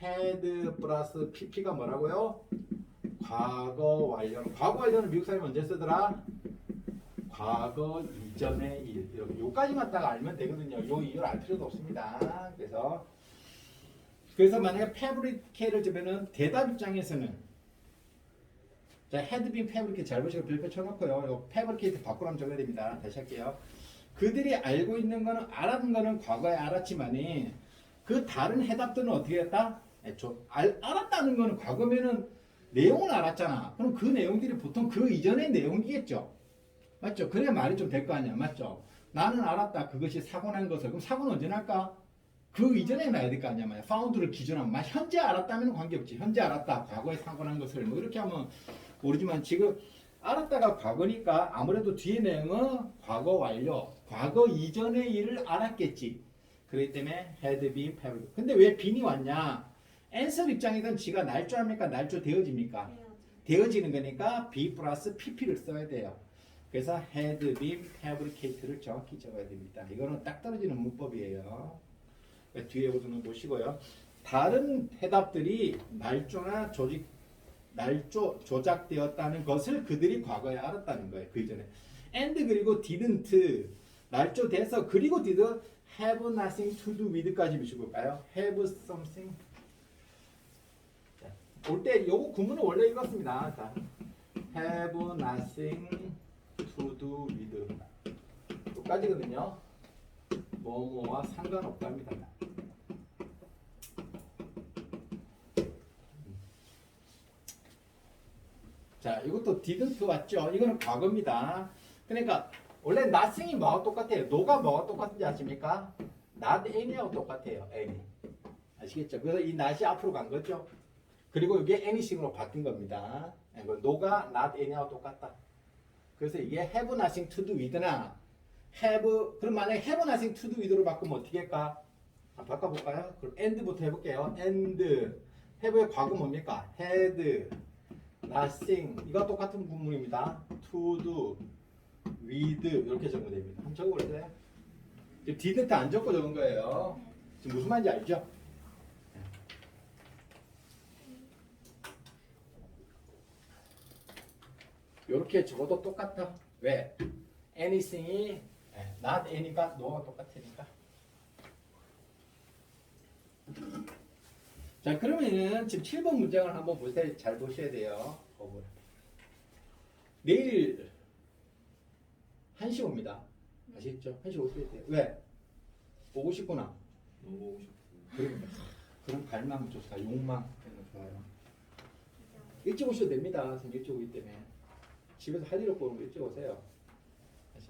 had 플러스 pp가 뭐라고요? 과거 완료. 과거 완료는 미국 사람이 언제 쓰더라? 과거 이전의 일. 요까지만 딱 알면 되거든요. 요 이유를 알 필요도 없습니다. 그래서 만약에 fabricate를 주면은 대답 입장에서는 자 had been fabricate 잘 보시고 별표 쳐놓고요. 요 fabricate 바꾸라면 적어야 됩니다. 다시 할게요. 그들이 알고 있는 거는 알았는 거는 과거에 알았지만이 그 다른 해답들은 어떻게 했다? 알았다는 거는 과거면은 내용을 알았잖아. 그럼 그 내용들이 보통 그 이전의 내용이겠죠. 맞죠? 그래야 말이 좀 될 거 아니야. 맞죠? 나는 알았다. 그것이 사고 난 것을. 그럼 사고는 언제 날까? 그 이전에 나야 될 거 아니야. found를 기준하면 현재 알았다면 관계없지. 현재 알았다. 과거에 사고 난 것을 뭐 이렇게 하면 모르지만 지금 알았다가 과거니까 아무래도 뒤에 내용은 과거 완료. 과거 이전의 일을 알았겠지. 그렇기 때문에 had been fabricated. 근데 왜 빈이 왔냐? answer 입장이든 지가 날조합니까? 날조되어집니까? 되어지는 거니까 be 플러스 pp를 써야 돼요. 그래서 had been fabricated를 정확히 적어야 됩니다. 이거는 딱 떨어지는 문법이에요. 뒤에 오도는 보시고요. 다른 해답들이 조작되었다는 것을 그들이 과거에 알았다는 거예요. 그 이전에. and 그리고 didn't 날조돼서 그리고 did have nothing to do with까지 미쳐볼까요? have something 올 때 요거 구문은 원래 읽었습니다. 자, have nothing to do with 여기까지거든요. 뭐뭐와 상관없답니다. 자, 이것도 didn't 왔죠. 이거는 과거입니다. 그러니까 원래 nothing이 뭐하고 똑같아요? no가 뭐가 똑같은지 아십니까? not any하고 똑같아요. any. 아시겠죠? 그래서 이 not이 앞으로 간 거죠. 그리고 이게 anything으로 바뀐 겁니다. no가 not any하고 똑같다. 그래서 이게 have nothing to do with나 그럼 만약에 have nothing to do with로 바꾸면 어떻게 할까? 바꿔볼까요? 그럼 and부터 해볼게요. and have의 과거 뭡니까? had nothing 이거 똑같은 구문입니다. to do with 이렇게 적어됩니다. 한번 적어볼래요? 지금 didn't 안 적고 적은 거예요. 지금 무슨 말인지 알죠? 이렇게 적어도 똑같아. 왜? anything이 not any가 no가 똑같으니까. 자 그러면은 지금 7번 문장을 한번 보세요. 잘 보셔야 돼요. 내일 1시 옵니다. 아시겠죠? 1시 오셔야 돼요. 왜? 오고 싶구나. 너무 오고 싶고. 그런 갈망 좋다. 욕망 이런 거 좋아요. 일찍 오셔도 됩니다. 선생님 일찍 오기 때문에. 집에서 할 일 없고 그러면 일찍 오세요.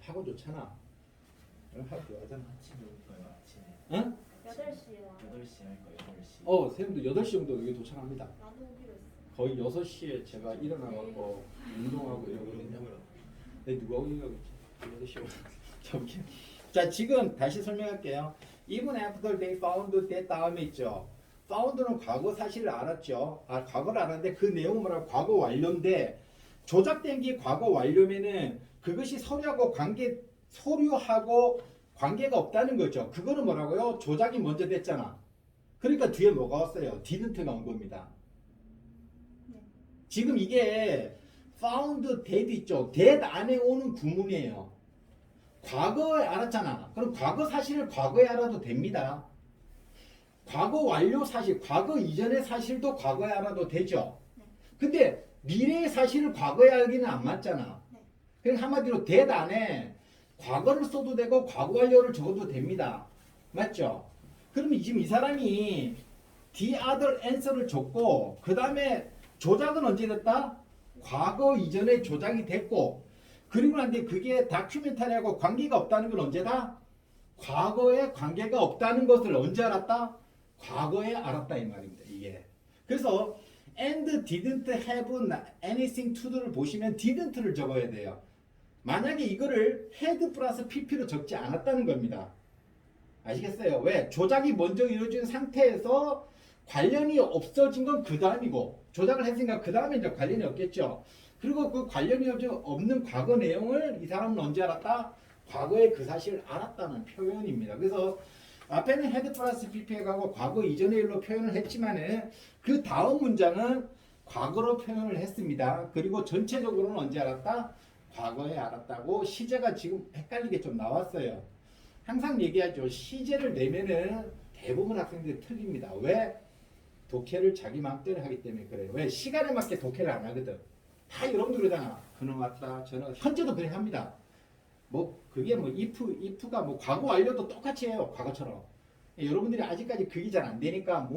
학원 좋잖아. 학원 좋아하잖아. 아침에 올 거예요. 아침에. 응? 8시에 와. 8시 할 거예요. 8시. 선생님도 8시 정도 여기 도착합니다. 나도 오기로 했어. 거의 6시에 제가 일어나고 운동하고 이러거든요. 근데 누가 오기로 했지? 8시에 오기. 자, 지금 다시 설명할게요. Even after they found that 다음에 있죠. found는 과거 사실을 알았죠. 과거를 알았는데 그 내용은 뭐라고? 과거 완료인데 조작된 게 과거 완료면은 그것이 서류하고 관계가 없다는 거죠. 그거는 뭐라고요? 조작이 먼저 됐잖아. 그러니까 뒤에 뭐가 왔어요? didn't가 온 겁니다. 지금 이게 found that 있죠. that 안에 오는 구문이에요. 과거에 알았잖아. 그럼 과거 사실을 과거에 알아도 됩니다. 과거 완료 사실, 과거 이전의 사실도 과거에 알아도 되죠. 근데 미래의 사실을 과거에 알기는 안 맞잖아. 그러니까 한마디로 that 안에 과거를 써도 되고 과거 완료를 적어도 됩니다. 맞죠? 그러면 지금 이 사람이 the other answer를 줬고 그 다음에 조작은 언제 됐다? 과거 이전에 조작이 됐고 그리고 난데 그게 다큐멘터리하고 관계가 없다는 건 언제다? 과거에 관계가 없다는 것을 언제 알았다? 과거에 알았다 이 말입니다. 이게. 그래서 and didn't have anything to do를 보시면 didn't를 적어야 돼요. 만약에 이거를 had 플러스 pp로 적지 않았다는 겁니다. 아시겠어요? 왜? 조작이 먼저 이루어진 상태에서 관련이 없어진 건 그 다음이고 조작을 했으니까 그 다음에 이제 관련이 없겠죠. 그리고 그 관련이 없는 과거 내용을 이 사람은 언제 알았다? 과거에 그 사실을 알았다는 표현입니다. 그래서 앞에는 had 플러스 pp에 가고 과거 이전의 일로 표현을 했지만은 그 다음 문장은 과거로 표현을 했습니다. 그리고 전체적으로는 언제 알았다? 과거에 알았다고 시제가 지금 헷갈리게 좀 나왔어요. 항상 얘기하죠. 시제를 내면은 대부분 학생들이 틀립니다. 왜? 독해를 자기 마음대로 하기 때문에 그래요. 왜? 시간에 맞게 독해를 안 하거든. 다 여러분들 그러잖아. 그는 왔다, 저는 현재도 그래 합니다. 뭐 그게 뭐 if가 뭐 과거 완료도 똑같이 해요. 과거처럼. 여러분들이 아직까지 그게 잘 안 되니까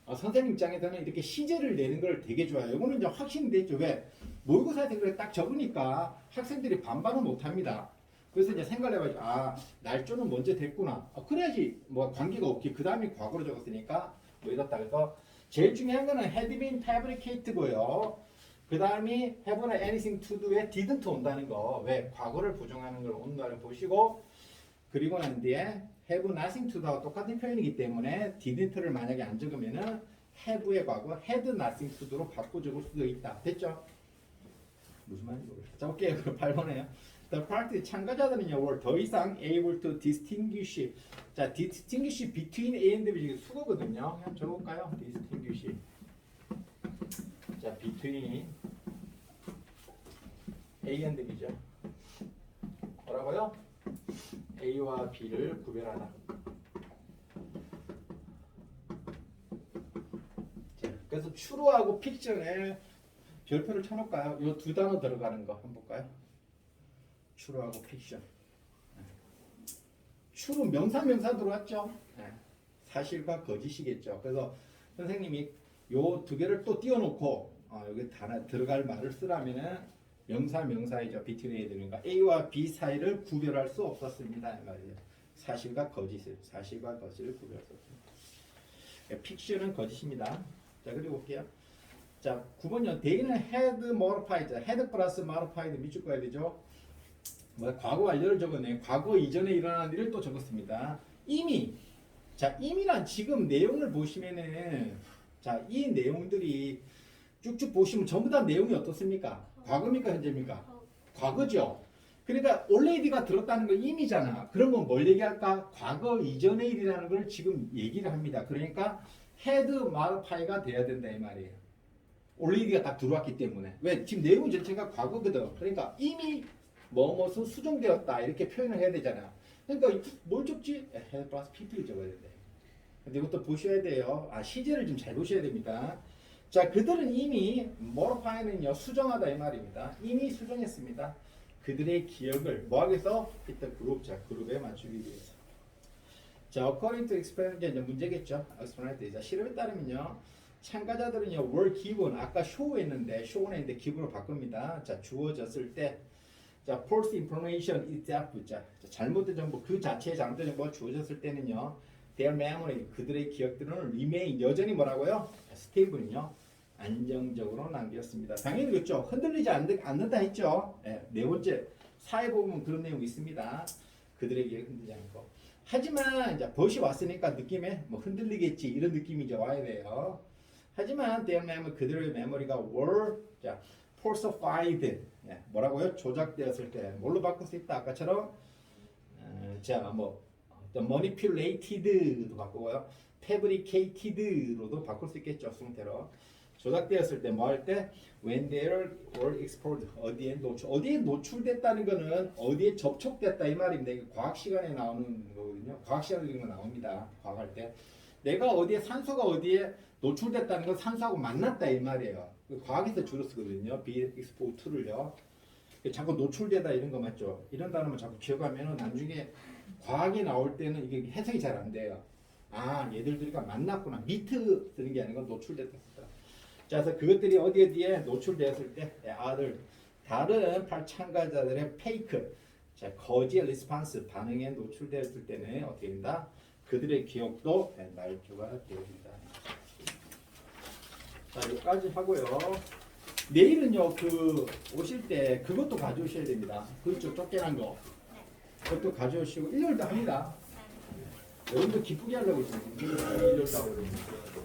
선생님 입장에서는 이렇게 시제를 내는 걸 되게 좋아해요. 이거는 이제 확신이 됐죠. 왜? 모의고사에서 그래 딱 적으니까 학생들이 반반은 못 합니다. 그래서 이제 생각을 해가지고 날조는 먼저 됐구나. 그래야지 뭐 관계가 없기. 그 다음에 과거로 적었으니까 뭐 이렇다. 그래서 제일 중요한 거는 had been fabricated고요. 그 다음이 have anything to do에 didn't 온다는 거. 왜? 과거를 부정하는 걸 온다는 걸 보시고 그리고 난 뒤에 have nothing to do와 똑같은 표현이기 때문에 didn't를 만약에 안 적으면은 have의 과거 had nothing to do로 바꿔 적을 수도 있다. 됐죠? 무슨 말인지 모르겠어요. 자, 볼게요. 그럼 8번에요. The practice 참가자들은요, were 더 이상 able to distinguish. 자, distinguish between A and B 수거거든요. 그냥 적어볼까요? distinguish. 자, between A and B죠. 뭐라고요? A와 B를 구별하다. 자, 그래서 true하고 fiction에 별표를 쳐놓을까요? 이 두 단어 들어가는 거 한번 볼까요? true하고 fiction. true 명사 들어왔죠? 사실과 거짓이겠죠. 그래서 선생님이 요 두 개를 또 띄워놓고 여기 단어 들어갈 말을 쓰라면은 명사이죠. between A 들으니까 A와 B 사이를 구별할 수 없었습니다. 이 말이에요. 사실과 거짓을 구별할 수 없습니다. 픽션은 거짓입니다. 자, 그리고 볼게요. 자, 9번요. They는 had modified, had 플러스 modified 밑줄 꺼야 되죠. 과거 완료를 적었네. 과거 이전에 일어난 일을 또 적었습니다. 이미. 자, 이미란 지금 내용을 보시면은 자, 이 내용들이 쭉쭉 보시면 전부 다 내용이 어떻습니까? 과거입니까? 현재입니까? 과거죠. 그러니까 already가 들었다는 건 이미잖아. 그러면 뭘 얘기할까? 과거 이전의 일이라는 걸 지금 얘기를 합니다. 그러니까 had modified가 돼야 된다 이 말이에요. already가 딱 들어왔기 때문에. 왜? 지금 내용 자체가 과거거든. 그러니까 이미 뭐뭇은 수정되었다 이렇게 표현을 해야 되잖아. 그러니까 뭘 적지? had plus pp를 적어야 된다. 근데 이것도 보셔야 돼요. 시제를 좀 잘 보셔야 됩니다. 자, 그들은 이미 modify는요 수정하다 이 말입니다. 이미 수정했습니다. 그들의 기억을 뭐하기 위해서? 일단 그룹에 맞추기 위해서. 자, according to experiment 이제 문제겠죠. experiment. 자, 실험에 따르면요 참가자들은요 were given 아까 show 했는데 show는 했는데 given으로 바꿉니다. 자, 주어졌을 때 자, false information itself. 자, 잘못된 정보 그 자체의 잘못된 정보가 주어졌을 때는요 their memory 그들의 기억들은 remain 여전히 뭐라고요? stable은요 안정적으로 남겼습니다. 당연히 그렇죠. 흔들리지 않는다 했죠. 네 번째 사회 보면 그런 내용이 있습니다. 그들의 기억 흔들리지 않고. 하지만 이제 벗이 왔으니까 느낌에 뭐 흔들리겠지 이런 느낌이 이제 와야 돼요. 하지만 their memory 그들의 메모리가 were 자 falsified 뭐라고요? 조작되었을 때 뭘로 바꿀 수 있다? 아까처럼 manipulated도 바꾸고요. fabricated로도 바꿀 수 있겠죠. 수동태로. 조작되었을 때 뭐 할 때 when they were exposed 어디에 노출됐다는 거는 어디에 접촉됐다 이 말입니다. 이게 과학 시간에 나오는 거거든요. 과학 시간에 이런 거 나옵니다. 과학할 때 내가 어디에 산소가 어디에 노출됐다는 건 산소하고 만났다 이 말이에요. 과학에서 주로 쓰거든요. be exposed to를요. 자꾸 노출되다 이런 거 맞죠? 이런 단어만 자꾸 기억하면은 나중에 과학이 나올 때는 이게 해석이 잘 안 돼요. 아, 얘들들이가 만났구나. 미트 쓰는 게 아니고 노출됐다. 자, 그래서 그것들이 어디에 노출되었을 때 아들 다른 참가자들의 페이크, 자, 거짓 리스판스 반응에 노출되었을 때는 어떻게 된다? 그들의 기억도 날조가 되어진다. 자, 여기까지 하고요. 내일은요, 오실 때 그것도 가져오셔야 됩니다. 그쪽 쫓겨난 거. 그것도 가져오시고 일요일도 합니다. 여러분들 기쁘게 하려고 지금 일요일도 하고 그러는데.